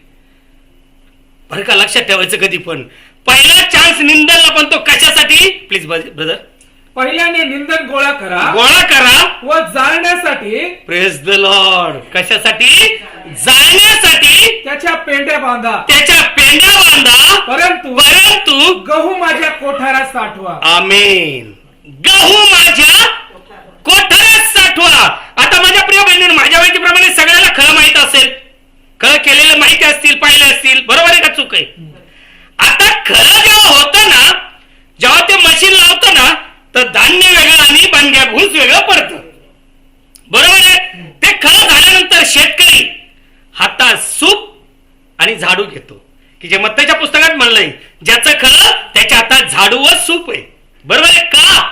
बरं का? लक्षात ठेवायचं कधी पण. पहिला चान्स निंदनला, पण तो कशासाठी? Please brother. पहिल्याने निंदन गोळा करा व जाळण्यासाठी, प्रेज द लॉर्ड. कशासाठी? जाळण्यासाठी त्याच्या पेंड्या बांधा. परंतु गहू माझ्या कोठारात साठवा. आमेन. गहू माझ्या कोठारात साठवा. आता माझ्या प्रिय बहिणींनो, माझ्या माहितीप्रमाणे सगळ्याला खरं माहित असेल, खरं केलेलं माहिती असतील, पाहिले असतील. बरोबर आहे का चूक आहे? आता खरं जेव्हा होतं ना, जेव्हा ते मशीन लावतं ना, तर धान्य वेगळं आणि बांध्या घुस वेगळं पडतं. बरोबर आहे? ते खरं झाल्यानंतर शेतकरी हातात सूप आणि झाडू घेतो, की जे मत्ताच्या पुस्तकात म्हणलंय, ज्याचं खरं त्याच्या हातात झाडू व सूप आहे. बरोबर आहे का?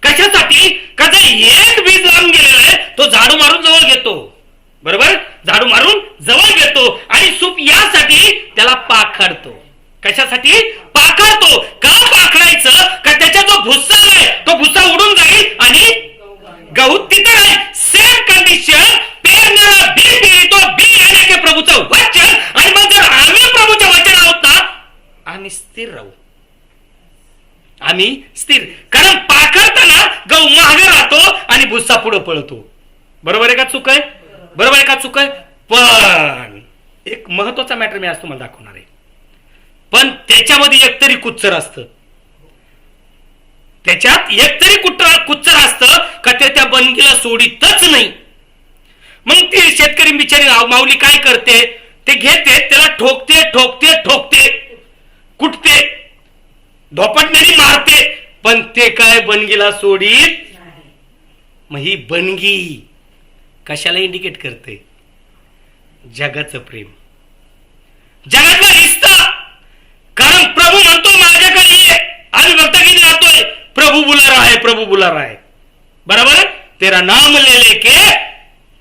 कशासाठी? का जर एक बीज लावून गेलेलं आहे, तो झाडू मारून जवळ घेतो. बरोबर? झाडू मारून जवळ घेतो. आणि सूप यासाठी त्याला पाखडतो. कशासाठी पाखडतो? का पाखडायचं? का त्याचा जो भुस्सा आहे तो भुस्सा उडून जाईल आणि गहू तिथे आहे. सेम कंडिशन, पेरणारा बी पेरतो, बी येण्याचे प्रभूचं वचन. आणि मग जर आम्ही प्रभूच्या वचन आहोत ना, आम्ही स्थिर राहू, आम्ही स्थिर. कारण पाखडताना गहू मागे राहतो आणि भुस्सा पुढे पळतो. बरोबर आहे का चूक आहे? बरोबर आहे का चूक आहे? पण एक महत्वाचा मॅटर मी आज तुम्हाला दाखवणार आहे. पण त्याच्यामध्ये एकतरी कुच्चर असतं, त्याच्यात एकतरी कुच्चर असतं का ते त्या बनगीला सोडीतच नाही. मग ती शेतकरी बिचारी माऊली काय करते? ते घेते, त्याला ठोकते ठोकते ठोकते, कुटते, धोपटण्याने मारते, पण ते काय बनगीला सोडीत. मग ही बनगी कशाला इंडिकेट करते? जगाचं प्रेम, जगातला रिश्ता. कारण प्रभू म्हणतो माझ्याकडे ये. आम्ही भक्तगीत गातोय, प्रभू बुला रहा है, प्रभू बुला रहा है. बरोबर आहे? तेरा नाम ले लेके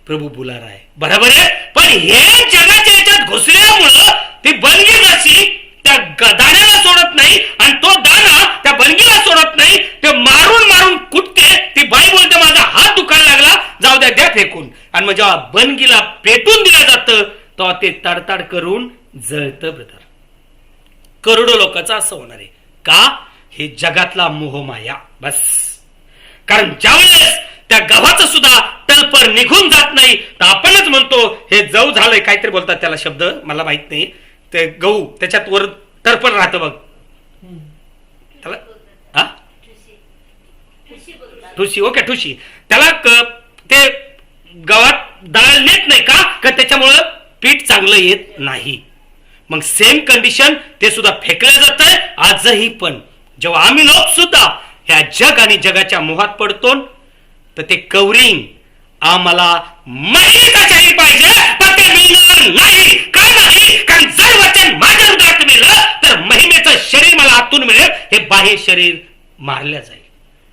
प्रभू बुला रहा है. बरोबर आहे? पण हे जगाच्या याच्यात घुसल्यामुळं ती बनगी जशी त्या दाण्याला सोडत नाही आणि तो दाणा त्या बनगीला सोडत नाही, ते मारून मारून कुटते. ती बाई बोलते माझा हात दुखायला लागला, जाऊ द्या, द्या फेकून. आणि मग जेव्हा बनगीला पेटून दिलं जातं तेव्हा ते तडतड करून जळतं. ब्रदर, करोडो लोकांचं असं होणार आहे का? हे जगातला मोहमाया. बस. कारण ज्यावेळेस त्या गव्हाचं सुद्धा तलपर निघून जात नाही, तर आपणच म्हणतो हे जव झालंय, काहीतरी बोलतात त्याला शब्द, मला माहित नाही. ते गहू त्याच्यात वर तर्पण राहतं बघ, त्याला हा ठुशी. ओके, ठुशी. त्याला ते गव्हात दळायला नेत नाही का? त्याच्यामुळं पीठ चांगलं येत नाही. मग सेम कंडिशन ते सुद्धा फेकलं जात आहे आजही. पण जेव्हा आम्ही लोक सुद्धा ह्या जग आणि जगाच्या मोहात पडतो, तर ते कवरिंग आम्हाला महिमेचा शरीर पाहिजे, पण ते मिळणार नाही. का नाही? कारण जर वचन माझ्या हृदयात मिळलं तर महिमेचं शरीर मला आतून मिळेल, हे बाह्य शरीर मारल्या जाईल.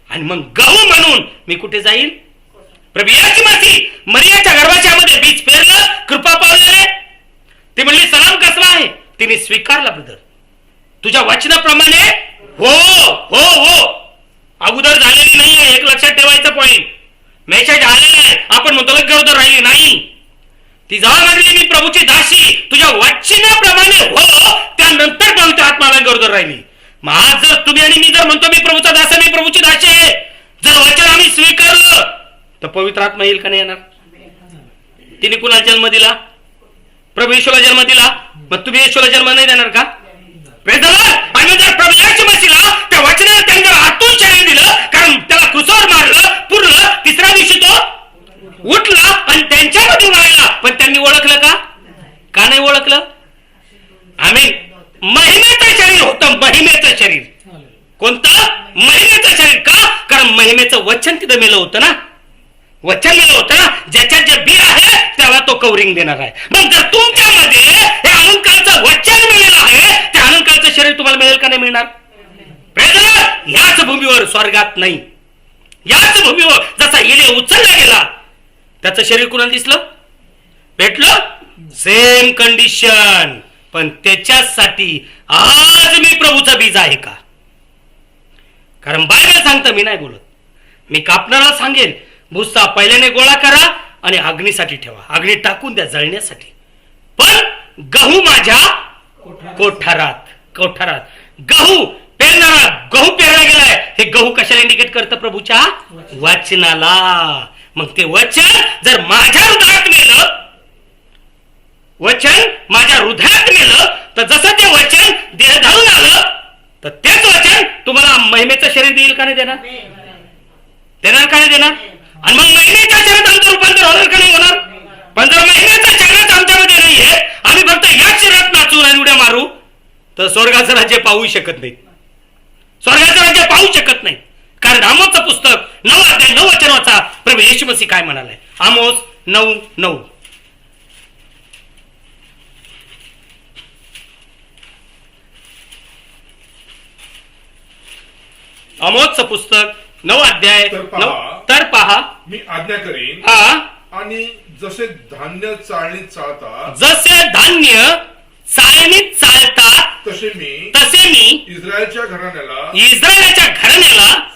आणि मग गहू म्हणून मी कुठे जाईल? प्रभू येशू मसीह मरियाच्या गर्भाशयामध्ये बीज पेरलं, कृपा पावलेले. ती म्हणली सलाम कसला आहे? तिने स्वीकारला. ब्रदर, तुझ्या वचनाप्रमाणे हो हो हो. अगोदर झालेली नाहीये, एक लक्षात ठेवायचं पॉइंट. मेसेज आलेला आहे, आपण म्हणतो गरोदर राहिली नाही. ती जावा लागली मी प्रभूची दासी, तुझ्या वचनाप्रमाणे हो, त्यानंतर पवित्र आत्माला गरोदर राहिली. मग आज जर तुम्ही आणि मी जर म्हणतो मी प्रभूचा दास, मी प्रभूची दासी आहे, जर वचन आम्ही स्वीकारलं तर पवित्र आत्मा येईल का नाही येणार? तिने कुणाला जन्म दिला? प्रभू येशूला जन्म दिला. मग तुम्ही येशूला जन्म नाही देणार का? Praise the Lord. आणि जर प्रभू येशू मसीहला त्या वचनाने त्यांनी जर आतून शरीर दिलं, कारण त्याला क्रूसावर मारलं, पुरलं, तिसऱ्या दिवशी तो उठला आणि त्यांच्यामध्ये राहिला, पण त्यांनी ओळखलं का? का नाही ओळखलं? आमीन. महिमेचं शरीर होतं, महिमेचं शरीर. कोणतं? महिमेचं शरीर. का? कारण महिमेचं वचन तिथं मेलं होतं ना, वचन मेलं होतं ना. ज्याच्यात जे बी आहे त्याला तो कवरिंग देणार आहे. मग जर तुमच्यामध्ये हे अनंतकाळचं वचन मिळेल आहे, ते अनंतकाळचं शरीर तुम्हाला मिळेल का नाही मिळणार? Praise the Lord. याच भूमीवर, स्वर्गात नाही, याच भूमीवर जसा एलिया उचलला गेला, त्याचं शरीर कुणाला दिसलं? भेटलं? Same condition. पण त्याच्यासाठी आज मी प्रभूचा बीज आहे का? कारण बायबल सांगतं, मी नाही बोलत. मी कापणारा सांगेल, भुस्सा पहिल्याने गोळा करा आणि अग्नीसाठी ठेवा, अग्नी टाकून द्या जळण्यासाठी. पण गहू माझ्या कोठारात. कोठारात गहू पेरणारा, गहू पेरला गेलाय. हे गहू कशाला इंडिकेट करतं? प्रभूच्या वचनाला. मग ते वचन जर माझ्या हृदयात मेलं, वचन माझ्या हृदयात मेलं, तर जसं ते वचन देह धरून आलं, तर तेच वचन तुम्हाला महिमेचं शरीर देईल का नाही देणार? देणार का नाही देणार? आणि मग महिमेच्या शरीरात आमचं रूपांतर होणार का नाही होणार? पण जर महिमेच्या शरीरात आमच्यामध्ये नाहीये, आम्ही फक्त या शरीरात नाचून आणि उड्या मारू, तर स्वर्गाचं राज्य पाहू शकत नाही. स्वर्गाचं राज्य पाहू शकत नाही. कारण आमोसचं पुस्तक 9 अध्याय 9 वचन वाचा. प्रभू येशू मसीह काय म्हणालाय? आमोस 9:9. आमोसचं पुस्तक 9 अध्याय तर पहा. 9. तर पहा, मी आज्ञा करीन हा, आणि जसे धान्य चाळणीत चाळतात, जसे धान्य चाळणीत चालतात, तसे मी इस्रायलच्या घराण्याला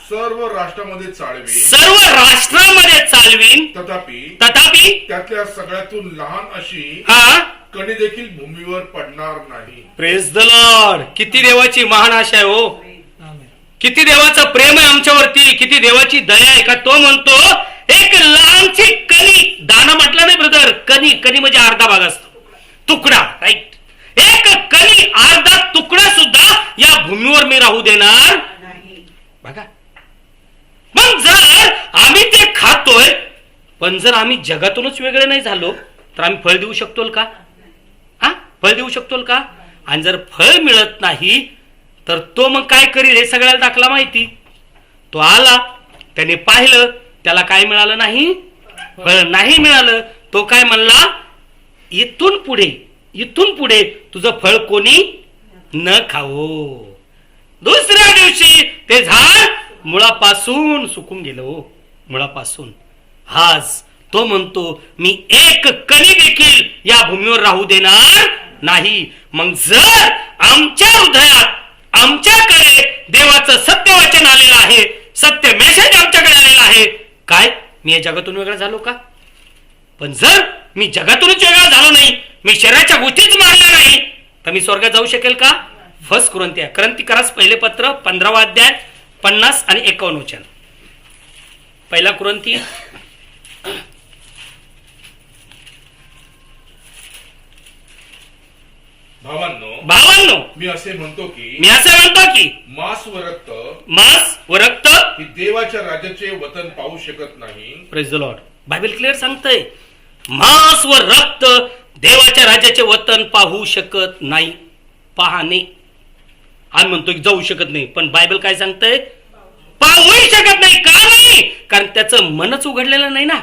सर्व राष्ट्रामध्ये चाळवीन. सर्व राष्ट्रामध्ये चालवीन. तथापि त्यातल्या सगळ्यातून लहान अशी हा, कणी देखील भूमीवर पडणार नाही. Praise the Lord. किती देवाची महान आशा आहे हो, किती देवाचं प्रेम आहे आमच्यावरती, किती देवाची दया आहे. का तो म्हणतो एक लहानची कणी, दाना म्हटलं नाही ब्रदर, कणी. कणी म्हणजे अर्धा भाग असतो, तुकडा, राईट. एक कणी, अर्धा तुकडा सुद्धा या भूमीवर मी राहू देणार बघा. मग जर आम्ही ते खातोय, पण जर आम्ही जगातूनच वेगळे नाही झालो, तर आम्ही फळ देऊ शकतो का? हा, फळ देऊ शकतो का? आणि जर फळ मिळत नाही, तर तो मग काय करील हे सगळ्याला दाखला माहिती. तो आला, त्याने पाहिलं, त्याला काय मिळालं नाही? फळ नाही मिळालं. तो काय म्हणला? इथून पुढे तुझं फळ कोणी न खावो. दुसऱ्या दिवशी ते झाड मुळापासून सुकून गेलं हो, मुळापासून. आज तो म्हणतो मी एक कणी देखील या भूमीवर राहू देणार नाही. मग जर आमच्या हृदयात, आमच्याकडे देवाचं सत्य वचन आलेलं आहे, सत्य मेसेज आमच्याकडे आलेला आहे, काय मी या जगातून वेगळा झालो का? पण जर मी जगातूनच वेगळा झालो नाही, मी शरीराच्या गोष्टीच मारल्या नाही, तर मी स्वर्गात जाऊ शकेल का? 1 कुरिन्थियस पहिले पत्र 15 अध्याय 50 आणि 51 वचन. 1 कुरिन्थियस भावांनो, मी असे म्हणतो की मांस व रक्त ही देवाच्या राज्याचे वतन पाहू शकत नाही. Praise the Lord. Bible clear सांगतंय, मांस व रक्त देवाच्या राज्याचे वतन पाहू शकत नाही. पाहणे आम्ही म्हणतो की जाऊ शकत नाही, पण बायबल काय सांगतंय? पाहूही शकत नाही. का नाही? कारण त्याचं मनच उघडलेलं नाही ना.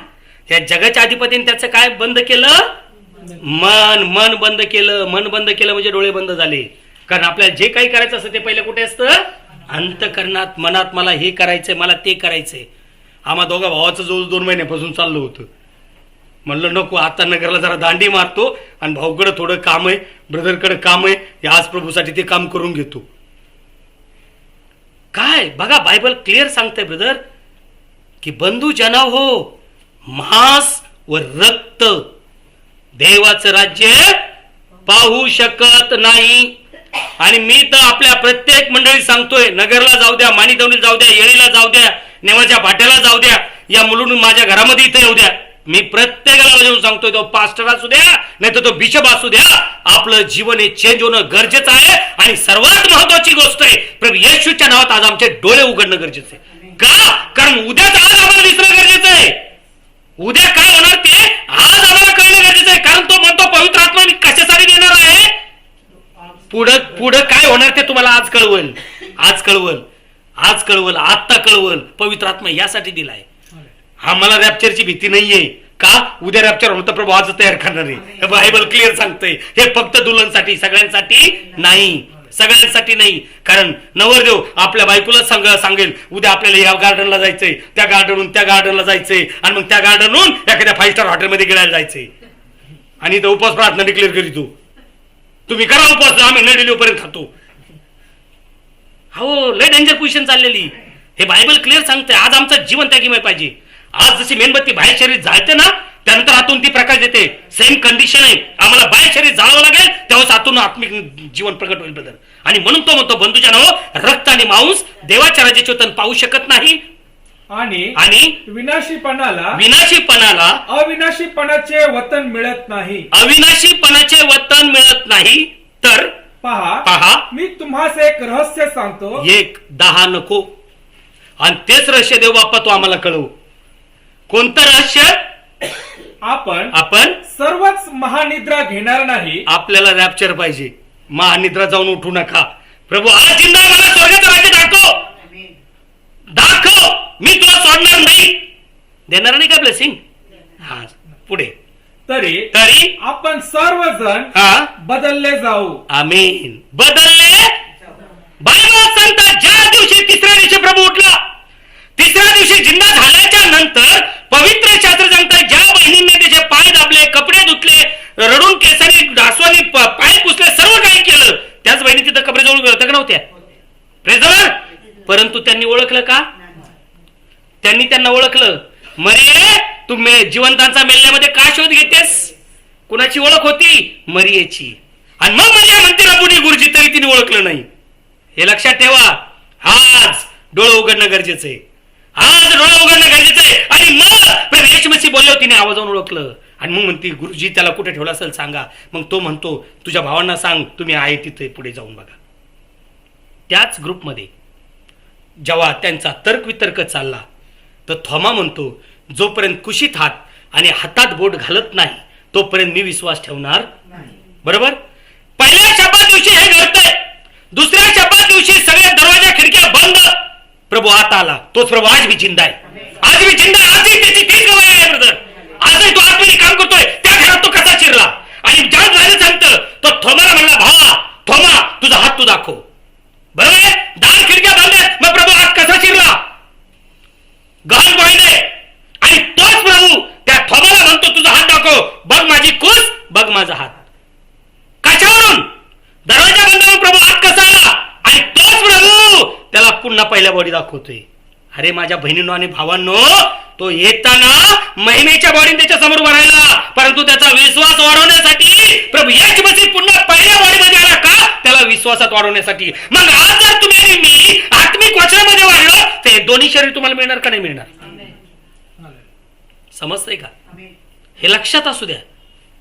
त्या जगाच्या अधिपतीने त्याचं काय बंद केलं? मन बंद केलं. मन बंद केलं म्हणजे डोळे बंद झाले. कारण आपल्याला जे काही करायचं असतं ते पहिले कुठे असतं? अंतःकरणात, मनात. मला हे करायचंय, मला ते करायचंय. आम्हा दोघा भावाचं जवळ 2 महिन्यापासून चाललं होतं. म्हणलं नको, आता नगरला जरा दांडी मारतो आणि भाऊकडे थोडं काम आहे, ब्रदरकडे काम आहे, आज प्रभूसाठी ते काम करून घेतो. काय बघा, बायबल क्लिअर सांगतंय ब्रदर की बंधू जना हो, मांस व रक्त देवाचं राज्य पाहू शकत नाही. आणि मी तर आपल्या प्रत्येक मंडळी सांगतोय, नगरला जाऊ द्या, माणिदवणीला जाऊ द्या, येळीला जाऊ द्या, नेवाच्या भाट्याला जाऊ द्या, या मुलून माझ्या घरामध्ये इथे येऊ द्या, मी प्रत्येकाला जाऊन सांगतोय, तो पास्टर असू द्या नाही तर तो बिशप असू द्या, आपलं जीवन हे चेंज होणं गरजेचं आहे. आणि सर्वात महत्वाची गोष्ट आहे, प्रभू येशूच्या नावात आज आमचे डोळे उघडणं गरजेचं आहे. का? कारण उद्याच आज आम्हाला दिसणं गरजेचं आहे. उद्या काय होणार ते आज आम्हाला कळणं गरजेचं आहे. कारण तो म्हणतो पवित्र आत्मा मी कशासाठी देणार आहे, पुढं काय होणार ते तुम्हाला आज कळवल, आज कळवल, आज कळवल, आत्ता कळवल. पवित्र आत्मा यासाठी दिलाय. आम्हाला रॅप्चरची भीती नाहीये. का? उद्या रॅप्चर होतं प्रभू आज तयार करणार आहे. बायबल क्लिअर सांगतंय हे फक्त दुल्हनसाठी, सगळ्यांसाठी नाही, सगळ्यांसाठी नाही. कारण नवरदेव आपल्या बायकोला सांगेल उद्या आपल्याला या गार्डनला जायचंय, त्या गार्डनहून त्या गार्डनला जायचंय, आणि मग त्या गार्डनहून एखाद्या 5 स्टार हॉटेलमध्ये गेल्याला जायचंय. आणि इथं उपवास प्रार्थना डिक्लेअर करीतो, तुम्ही करा उपवास, आम्ही न डिलिव्हपर्यंत खातो. हो, लय डेंजर पोझिशन चाललेली. हे बायबल क्लिअर सांगते. आज आमचं जीवन त्यागिमय पाहिजे. आज जशी मेणबत्ती बाहेर शरीर जाळते ना, त्यानंतर आतून ती प्रकाश देते. सेम कंडिशन आहे. आम्हाला बाहेर शरीर जाळावं लागेल, तेव्हाच आतून आत्मिक जीवन प्रकट होईल ब्रदर. आणि म्हणून तो म्हणतो, बंधूच्या नाव रक्त आणि मांस देवाच्या राज्याचे वतन पाहू शकत नाही. आणि विनाशीपणाला अविनाशीपणाचे वतन मिळत नाही. अविनाशीपणाचे वतन मिळत नाही. तर पहा, मी तुम्हाला एक रहस्य सांगतो. 10 नको. आणि तेच रहस्य देव बाप्पा तो आम्हाला कळवू. कोणतं रहस्य? आपण सर्वच महानिद्रा घेणार नाही. आपल्याला रॅप्चर पाहिजे. महानिद्रा जाऊन उठू नका. प्रभू आज जिंदा मला स्वर्गाचं राज्य दाखव, मी तुला सोडणार नाही. देणार नाही का ब्लेसिंग? हा, पुढे. तरी आपण सर्वजण बदलले जाऊ. आमीन. बदलले. बायबल सांगतात ज्या दिवशी तिसऱ्या दिवशी प्रभू उठला, तिसऱ्या दिवशी जिंदा झाल्याच्या नंतर पवित्र शास्त्र सांगतात ज्या बहिणींनी त्याचे पाय दाबले, कपडे धुतले, रडून केसाने डासवानी पाय पुसले, सर्व काही केलं, त्याच बहिणी तिथं कपड्याजवळ गेलं नव्हत्या. Praise the Lord. परंतु त्यांनी ओळखलं का? त्यांनी त्यांना ओळखलं. मरिये, तू जिवंतांचा मेल्यामध्ये का शोध घेतेस? कुणाची ओळख होती? मरियेची. आणि मग मरिया म्हणते रबुनी गुरुजी, तरी तिने ओळखलं नाही. हे लक्षात ठेवा. आज डोळं उघडणं गरजेचं आहे. आज डोळं उघडणं गरजेचं आहे. आणि मग प्रभू येशू मसीह बोलले, तिने आवाजावरून ओळखलं. आणि मग म्हणते गुरुजी त्याला कुठे ठेवला असेल सांगा. मग तो म्हणतो तुझ्या भावांना सांग, तुम्ही आहे तिथे पुढे जाऊन बघा. त्याच ग्रुपमध्ये जेव्हा त्यांचा तर्कवितर्क चालला, तर थोमा म्हणतो जोपर्यंत कुशीत हात आणि हातात बोट घालत नाही तोपर्यंत मी विश्वास ठेवणार नाही. बरोबर. पहिल्या शब्दात दिवशी हे घडतंय, दुसऱ्या शब्दात दिवशी सगळ्या दरवाजा खिडक्या बंद, प्रभू आता आला. तोच प्रभू आज मी जिंदा आहे. आज मी जिंदा आहे. आजही त्याची तीच गवाही आहे ब्रदर. आजही तो आतमध्ये काम करतोय. त्या घरात तो कसा शिरला. आणि ज्या झालं सांगतं तो थोमाला म्हणला, भावा थोमा तुझा हात तू दाखव. बरोबर आहे. 10 खिडक्या बांधल्यात, मग प्रभू हात कसा शिरला? गहन पाहिले. आणि तोच प्रभू त्या थोमाला म्हणतो तुझा हात दाखव. बघ माझी कुस, बघ माझा हात. कशावरून? दरवाजा बंद. प्रभू हात कसा आला? आणि तोच प्रभू त्याला पुन्हा पहिल्या बॉडी दाखवतोय. अरे माझ्या बहिणींनो आणि भावांनो, तो येताना महिमेच्या बॉडीने त्याच्या समोर भरायला, परंतु त्याचा विश्वास वाढवण्यासाठी प्रभू येशू मसीह पुन्हा पहिल्या बॉडीमध्ये आला. का? त्याला विश्वासात वाढवण्यासाठी. मग आज जर तुम्ही आणि मी आत्मिक वचनामध्ये वाढलो, ते दोन्ही शरीर तुम्हाला मिळणार का नाही मिळणार? समजतंय का? हे लक्षात असू द्या.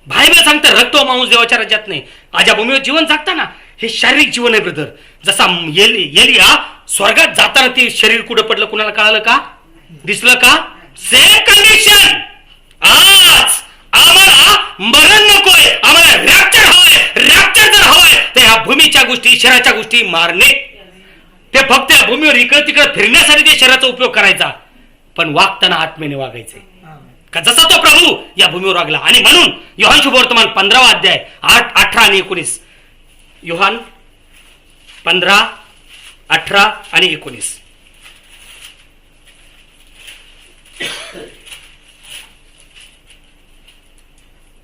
बायबल सांगतं रक्त व मांस देवाच्या राज्यात नाही. माझ्या भूमीवर जीवन जगताना हे शारीरिक जीवन आहे ब्रदर. जसा एलिया स्वर्गात जाताना ते शरीर कुठं पडलं, कुणाला कळालं का? दिसलं का? Same condition. आज आम्हाला मरण नकोय, आम्हाला रॅप्चर हवंय. रॅप्चर जर हवंय तर ह्या भूमीच्या गोष्टी, शरीराच्या गोष्टी मारणे, ते फक्त या भूमीवर इकडे तिकडे फिरण्यासाठी ते शरीराचा उपयोग करायचा, पण वागताना आत्मेने वागायचे का जसा तो प्रभू या भूमीवर वागला. आणि म्हणून योहान शुभवर्तमान 15वा अध्याय 8, 18 आणि 19. योहान 15, 18 आणि 19.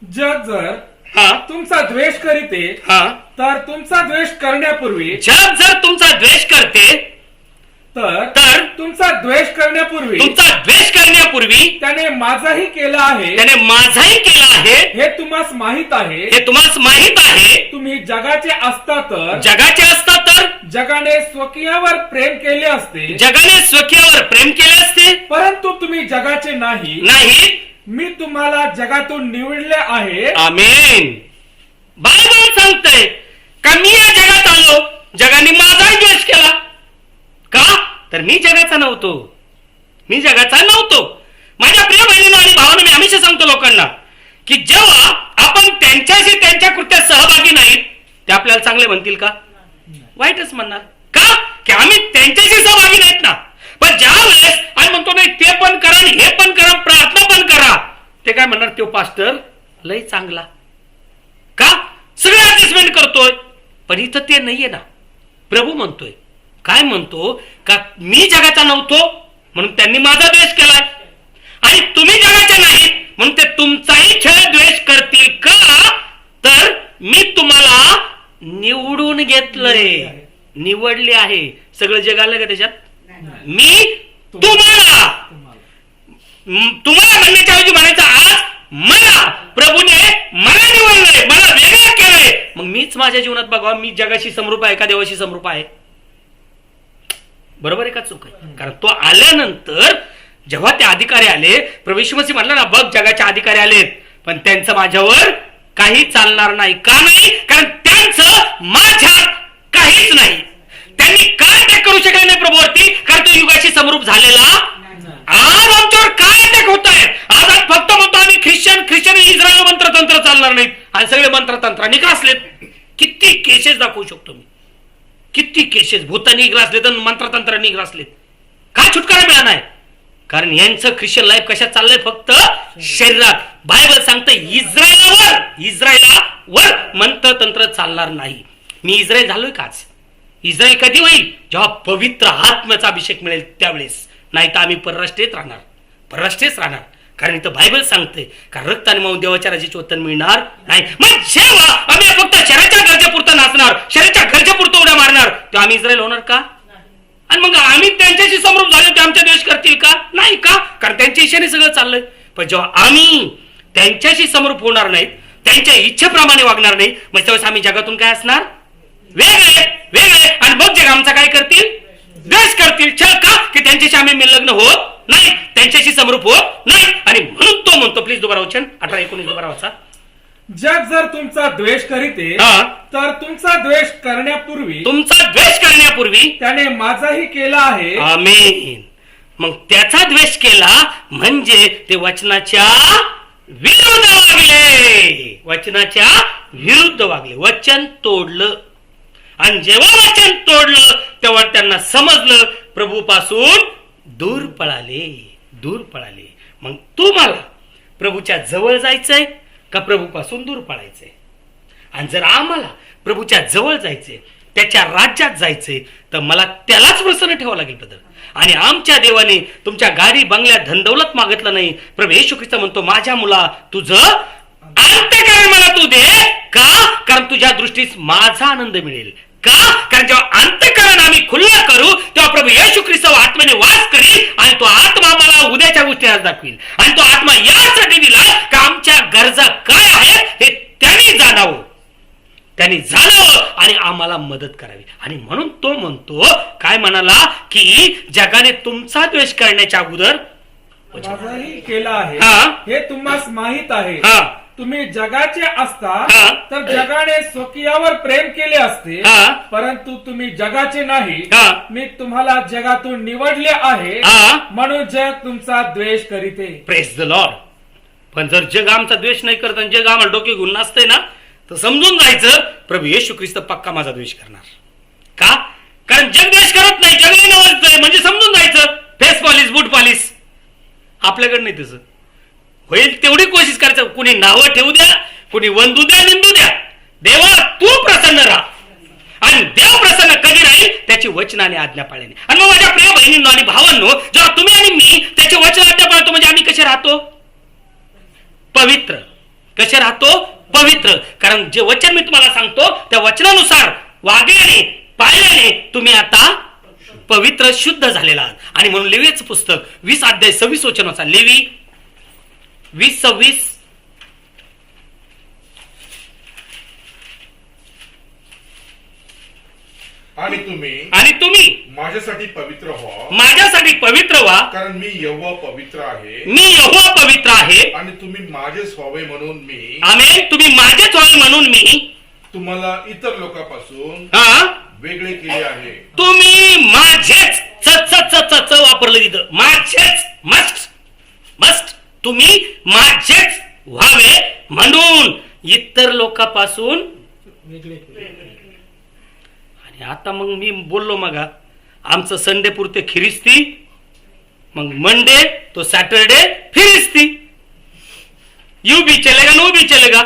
जग जर तुमचा द्वेष करीते, तर तुमचा द्वेष करण्यापूर्वी, जग जर तुमचा द्वेष करते, तर तुमचा द्वेष करण्यापूर्वी, त्याने माझाही केला आहे, हे तुम्हास माहित आहे. तुम्ही जगाचे असता तर, जगाने स्वकीयावर प्रेम केले असते, परंतु तुम्ही जगाचे नाही, मी तुम्हाला जगातून निवडले आहे. आमेन. बायबल सांगतंय का मी या जगात आलो, जगाने माझा द्वेष केला. का तर मी जगाचा नव्हतो. मी जगाचा नव्हतो. माझ्या प्रिय बहिणींनो आणि भावांनो, मी हमेशा सांगतो लोकांना की जेव्हा आपण त्यांच्याशी त्यांच्या कृत्यात सहभागी नाहीत, ते आपल्याला चांगले म्हणतील का? वाईटच म्हणणार. का की आम्ही त्यांच्याशी सहभागी नाहीत ना. पण ज्या वेळेस आम्ही म्हणतो नाही ते पण करा आणि हे पण करा, प्रार्थना पण करा, ते काय म्हणणार? तो पास्टर लय चांगला. का? सगळं ऍडजस्टमेंट करतोय. पण इथं ते नाहीये ना. प्रभू म्हणतोय, काय म्हणतो का मी जगाचा नव्हतो म्हणून त्यांनी माझा द्वेष केलाय, आणि तुम्ही जगाचे नाही म्हणून ते तुमचाही छळ द्वेष करतील. का तर मी तुम्हाला निवडून घेतलंय, निवडले आहे. सगळं जग आलं का त्याच्यात? मी तुम्हाला म्हणण्याच्या ऐवजी म्हणायचं आज मला प्रभूने मला निवडलंय, मला वेगळं केलंय, मग मीच माझ्या जीवनात बघा मी जगाशी समरूप आहे का देवाशी समरूप आहे? बरोबर आहे का चूक आहे? कारण तो आल्यानंतर जेव्हा ते अधिकारी आले, प्रभू येशू मसीह म्हटलं ना, बघ जगाचे अधिकारी आलेत पण त्यांचं माझ्यावर काही चालणार नाही. का नाही? कारण त्यांचं माझ्यात काहीच नाही. त्यांनी काय अटॅक करू शकले नाही प्रभूवरती? कारण तो युगाशी समरूप झालेला. आज आमच्यावर काय अटॅक होत आहे? आज फक्त म्हणतो आम्ही ख्रिश्चन इस्रायल मंत्रतंत्र चालणार नाहीत आणि सगळे मंत्रतंत्र निघासलेत. किती केसेस दाखवू शकतो मी, किती केसेस भूतांनी ग्रासलेत आणि मंत्रतंत्रांनी ग्रासलेत. का छुटकारा मिळाला नाही? कारण यांचं ख्रिश्चन लाईफ कशात चाललंय? फक्त शरीरात. बायबल सांगतं इस्रायलावर मंत्रतंत्र चालणार नाही. मी इस्रायल झालोय काच? इस्रायल कधी होईल? जेव्हा पवित्र आत्म्याचा अभिषेक मिळेल त्यावेळेस. नाही तर आम्ही परराष्ट्रीयच राहणार. कारण इथं बायबल सांगते का रक्त आणि मऊ देवाच्या राज्याचे वतन मिळणार नाही. मग जेव्हा आम्ही फक्त शरीराच्या गरजेपुरतं नाचणार, शरीराच्या गरजेपुरतं उड्या मारणार, तेव्हा आम्ही इस्रायल होणार का? आणि मग आम्ही त्यांच्याशी समरूप झाले ते आमचा द्वेष करतील का? नाही. का? कारण त्यांच्या इच्छेने सगळं चाललंय. पण जेव्हा आम्ही त्यांच्याशी समरूप होणार नाहीत, त्यांच्या इच्छेप्रमाणे वागणार नाही, मग त्यावेळेस आम्ही जगातून काय असणार? वेगळे. आणि मग जग आमचा काय करतील? द्वेष करतील. का? की त्यांच्याशी आम्ही मिलग्न होत नाही, त्यांच्याशी समरूप होत नाही. आणि म्हणून तो म्हणतो, प्लीज दुबारा वचन 18-19 दुबारा वाचा. जग जर तुमचा द्वेष करीते तर तुमचा द्वेष करण्यापूर्वी त्याने माझाही केला आहे. आमेन. मग त्याचा द्वेष केला म्हणजे ते वचनाच्या विरुद्ध वागले. वचन तोडलं. आणि जेव्हा वचन तोडलं तेव्हा त्यांना समजलं, प्रभूपासून दूर पळाले. मग तुम्हाला प्रभूच्या जवळ जायचंय का प्रभूपासून दूर पळायचंय? आणि जर आम्हाला प्रभूच्या जवळ जायचंय, त्याच्या राज्यात जायचंय, तर मला त्यालाच प्रसन्न ठेवावं लागेल ब्रदर. आणि आमच्या देवाने तुमच्या गाडी बंगल्यात धनदौलत मागितलं नाही. प्रभू येशू ख्रिस्त म्हणतो, माझ्या मुला तुझं अंतःकरण मला तू दे. का? कारण तुझ्या दृष्टीस माझा आनंद मिळेल. का? कारण जेव्हा अंतःकरण आम्ही खुल्ला करू तेव्हा प्रभू येशू ख्रिस्त आत्म्याने वास करील आणि तो आत्मा आम्हाला उद्याच्या गोष्टी आज दाखवील. आणि तो आत्मा यासाठी दिला का आमच्या गरजा काय आहेत हे त्यांनी जाणावं आणि आम्हाला मदत करावी. आणि म्हणून तो म्हणतो, काय म्हणाला की जगाने तुमचा द्वेष करण्याच्या अगोदर माझाही केला आहे. हे तुम्हाला माहित आहे. तुम्ही जगाचे असता तर जगाने स्वकीयावर प्रेम केले असते, परंतु तुम्ही जगाचे नाही. मी तुम्हाला जगातून निवडले आहे म्हणून जग तुमचा द्वेष करीते. Praise the Lord. पण जर जग आमचा द्वेष नाही करत आणि जग आम्हाला डोके घेऊन नसते ना, तर समजून जायचं प्रभू येशू ख्रिस्त पक्का माझा द्वेष करणार. का? कारण जग द्वेष करत नाही, जग नवसतोय म्हणजे समजून जायचं फेस पॉलिश बूट पॉलिश आपल्याकडे नाही. तसं होईल तेवढी कोशिश करायचं. कुणी नावं ठेवू द्या, कुणी वंदू द्या, निंदू द्या, देवा तू प्रसन्न राहा. आणि देव प्रसन्न कधी राहील? त्याची वचन आणि आज्ञा पाळल्याने. आणि मग माझ्या प्रिय बहिणींनो आणि भावांनो, जेव्हा तुम्ही आणि मी त्याची वचन आज्ञा पाळतो म्हणजे आम्ही कसे राहतो? पवित्र. कसे राहतो? पवित्र. कारण जे वचन मी तुम्हाला सांगतो त्या वचनानुसार वागल्याने पाळल्याने तुम्ही आता पवित्र शुद्ध झालेला आहात. आणि म्हणून लेवीचं पुस्तक 20:26 वचन वाचा. लेवी 20:26. आणि तुम्ही माझ्यासाठी पवित्र व्हा, माझ्यासाठी पवित्र व्हा, कारण मी यहोवा पवित्र आहे मी यहोवा पवित्र आहे आणि तुम्ही माझेच व्हावे म्हणून मी आमेन. तुम्ही माझेच व्हावे म्हणून मी तुम्हाला इतर लोकांपासून हा वेगळे केले आहे. तुम्ही माझेच च वापरलं तिथं, माझेच मस्ट मस्ट तुम्ही माझेच व्हावे म्हणून इतर लोकांपासून. आणि आता मग मी बोललो मग आमचं संडे पुरते खिरिस्ती, मग मंडे तो सॅटरडे फिरिस्ती. यू भी चलेगा नो भी चलेगा,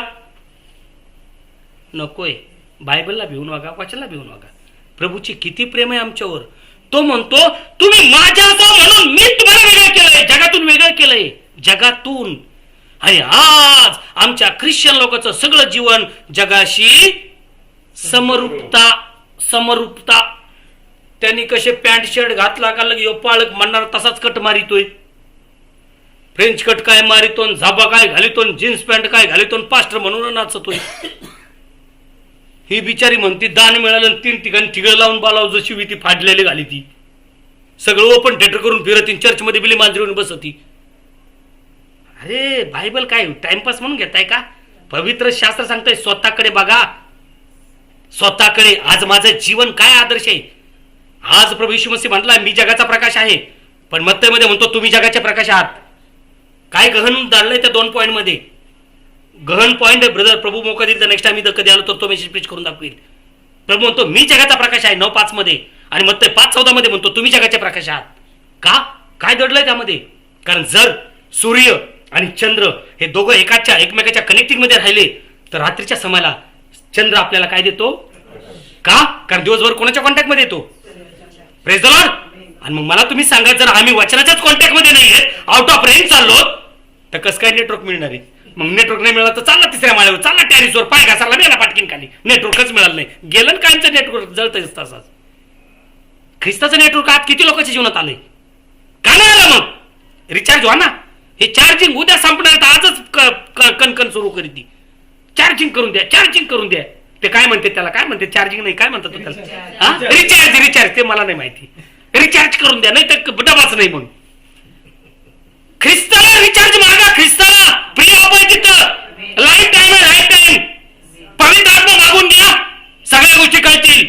नकोय. बायबलला भिवून वागा, वाचनला भिवून वागा. प्रभूची किती प्रेम आहे आमच्यावर. तो म्हणतो तुम्ही माझ्या म्हणून मी तुम्हाला वेगळं केलंय, जगातून वेगळं केलंय, जगातून. आणि आज आमच्या ख्रिश्चन लोकांचं सगळं जीवन जगाशी समरूपता समरूपता. त्यांनी कसे पॅन्ट शर्ट घातला का लगे पाळक म्हणणार तसाच कट मारितोय. फ्रेंच कट काय मारितो, झाबा काय घालितो, जीन्स पॅन्ट काय घालितो, पास्टर म्हणून नाचतोय. ही बिचारी म्हणती दान मिळालं 3 ठिकाणी ठिगळ लावून बालाव जशी ती फाडलेली घाली, ती सगळं ओपन थिएटर करून फिरती, चर्चमध्ये बिली मांजरीवर बसती. अरे बायबल काय टाइमपास म्हणून घेताय का? पवित्र शास्त्र सांगताय स्वतःकडे बघा, स्वतःकडे. आज माझं जीवन काय आदर्श आहे. आज प्रभू येशू मसीह म्हटला मी जगाचा प्रकाश आहे, पण मत्तेमध्ये म्हणतो तुम्ही जगाचे प्रकाश आहात. काय गहन दाडलंय त्या 2 पॉइंट मध्ये. गहन पॉइंट आहे ब्रदर. प्रभू मोका दिल तर नेक्स्ट टाइम कधी आलो तर तो मेसेज प्रीच करून दाखवेल. प्रभू म्हणतो मी जगाचा प्रकाश आहे 9:5 मध्ये, आणि मत्ते 5:14 मध्ये म्हणतो तुम्ही जगाचे प्रकाश आहात. का काय दडलंय त्यामध्ये? कारण जर सूर्य आणि चंद्र हे दोघं एकमेकाच्या कनेक्टिंग मध्ये राहिले तर रात्रीच्या समयाला चंद्र आपल्याला काय देतो? का? कारण दिवसभर कोणाच्या कॉन्टॅक्ट मध्ये येतो? Praise the Lord. आणि मग मला तुम्ही सांगा जर आम्ही वचनाच्याच कॉन्टॅक्ट मध्ये नाहीये, आउट ऑफ रेंज चाललो तर कसं काय नेटवर्क मिळणार आहे? मग नेटवर्क नाही मिळालं तर चालला 3ऱ्या माळ्यावर, चालला टेरिसवर, पाय घासायला मेला पाटकीन खाली, नेटवर्कच मिळालं नाही. गेलं कायमचं नेटवर्क जळतच तसाच. ख्रिस्ताचं नेटवर्क आज किती लोकांच्या जीवनात आलंय? का नाही आलं? मग रिचार्ज व्हा ना. हे चार्जिंग उद्या संपणार तर आजच कणकण सुरू करीत. चार्जिंग करून द्या, चार्जिंग करून द्या. ते काय म्हणते त्याला, काय म्हणते? चार्जिंग नाही, काय म्हणतात त्याला? रिचार्ज रिचार्ज ते मला नाही माहिती. रिचार्ज करून द्या, नाही तर डबाच नाही. म्हणून ख्रिस्ताला रिचार्ज मागा, ख्रिस्ताला फ्री ऑफ आहे तिथं. लाईफ टाइम आहे, लाईफ टाइम. पवित्र आत्मा मागून घ्या, सगळ्या गोष्टी कळतील,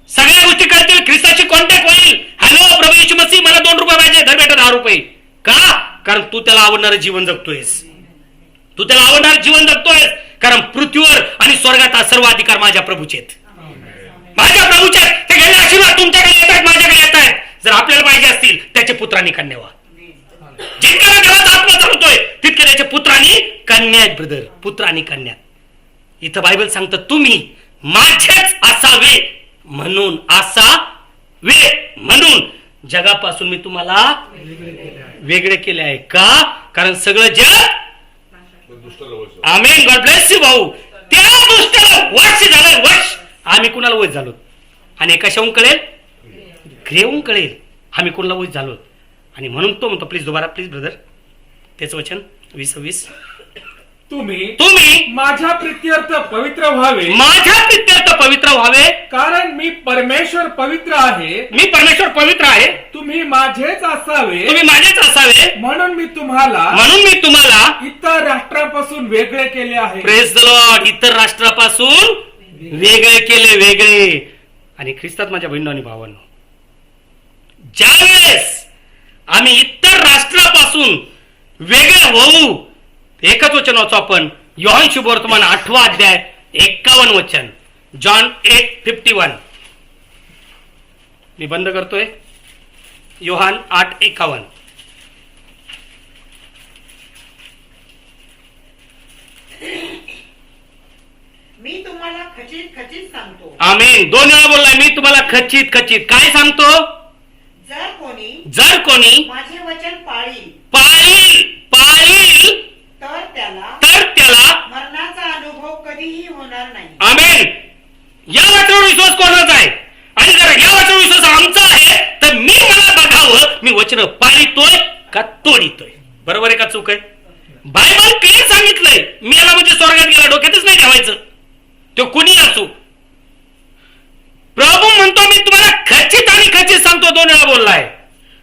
सगळ्या गोष्टी कळतील. ख्रिस्ताची कॉन्टॅक्ट होईल. हॅलो प्रभू येशू मसीह मला 2 रुपये पाहिजे, धर बेटा 10 रुपये. का? कारण तू त्याला आवडणारं जीवन जगतोयस, तू त्याला आवडणारं जीवन जगतोयस. कारण पृथ्वीवर आणि स्वर्गात सर्व अधिकार माझ्या प्रभूचे आहेत, माझ्या प्रभूचे आहेत. ते गेले आशीर्वाद तुमच्याकडे येत आहेत, माझ्याकडे येत आहेत. जर आपल्याला पाहिजे असतील त्याचे पुत्रांनी कन्या व्हा. जितक्या देवाचा आत्मा चालवतोय तितके त्याचे पुत्रांनी कन्या आहेत ब्रदर, पुत्रांनी कन्या. इथं बायबल सांगतं तुम्ही माझेच असावे म्हणून, असावे म्हणून जगापासून मी तुम्हाला वेगळे केले आहे. का? कारण सगळं जग आमेन गॉड ब्लेस यू भाऊ त्या दुष्टाला वश झालं, वश. आम्ही कुणाला वश झालो? आणि कशाहून कळेल? ग्रेहून कळेल आम्ही कुणाला वश झालो. आणि म्हणून तो म्हणतो, प्लीज दुबारा प्लीज ब्रदर, त्याचं वचन 20:26. तुम्ही माझ्या प्रित्यर्थ पवित्र व्हावे, माझ्या प्रित्यर्थ पवित्र व्हावे, कारण मी परमेश्वर पवित्र आहे. मी परमेश्वर पवित्र आहे. तुम्ही माझेच असावे, तुम्ही माझेच असावे म्हणून मी तुम्हाला इतर राष्ट्रापासून वेगळे केले आहे. Praise the Lord. इतर राष्ट्रापासून वेगळे केले, वेगळे. आणि ख्रिस्तात माझ्या बहिणी आणि भावांनो, ज्यावेळेस आम्ही इतर राष्ट्रापासून वेगळे होऊ, एकच वचन वाचू आपण, योहान शुभवर्तमान 8वा अध्याय 51 वचन, जॉन 8:51. मी बंद करतोय. योहान 8:51. मी तुम्हाला खचित खचित सांगतो. आमेन. 2 वेळा बोललाय मी तुम्हाला खचित खचित. काय सांगतो? जर कोणी माझे वचन पाळील तर त्याला मरणाचा अनुभव कधीही होणार नाही. आमेन. या वचनावर विश्वास कोणाचा आहे? आणि जर या वचनावर विश्वास आमचा आहे तर मी मला बघावं मी वचन पाळितोय का तोडितोय. बरोबर आहे का चूक आहे? बायबल क्लिअर सांगितलंय. मी याला म्हणजे स्वर्गात गेला डोक्यातच नाही ठेवायचं, तो कुणी असो. प्रभू म्हणतो मी तुम्हाला खचित आणि खचित सांगतो,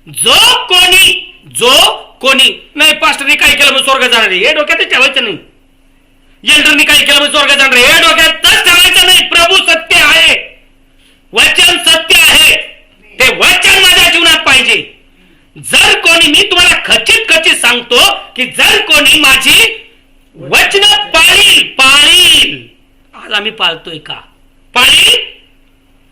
जो कोणी नाही पास्टरने काय केलं मग स्वर्ग जाणार आहे, हे डोक्यातच ठेवायचं नाही. एल्डरनी काय केलं मग स्वर्ग जाणार आहे, हे डोक्यातच ठेवायचं नाही. प्रभू सत्य आहे, वचन सत्य आहे, ते वचन माझ्या जीवनात पाहिजे. जर कोणी, मी तुम्हाला खचित सांगतो की जर कोणी माझी वचन पाळील, आज आम्ही पाळतोय का? पाळील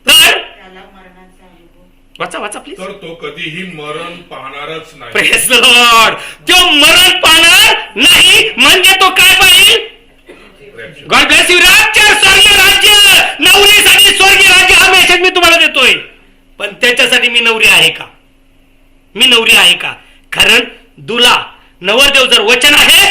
तर त्याला मरणाचा अनुभव वाचा प्लीज. तर तो कधीही मरण पाहणारच नाही. Praise the Lord. तो मरण पाहणार नाही म्हणजे तो काय पाहिजे? God bless you. स्वर्गीय राज्य, नवरीसाठी स्वर्गीय राज्य हा मेसेज मी तुम्हाला देतोय. पण त्याच्यासाठी मी नवरी आहे का? मी नवरी आहे का? कारण दुला नवरदेव जर वचन आहे,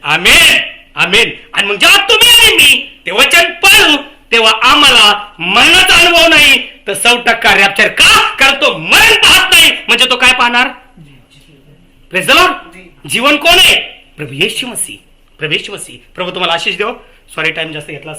आमेन आमेन. आणि मग जेव्हा तुम्ही आणि मी ते वचन पाळू तेव्हा आम्हाला मरणाचा अनुभव नाही तर 100% रॅप्चर. का? कारण तो मरण पाहत नाही म्हणजे तो काय पाहणार? Praise the Lord. जीवन कोण आहे? प्रभू येशू मसीह. प्रभू तुम्हाला आशीष देव. सॉरी टाइम जास्त घेतला.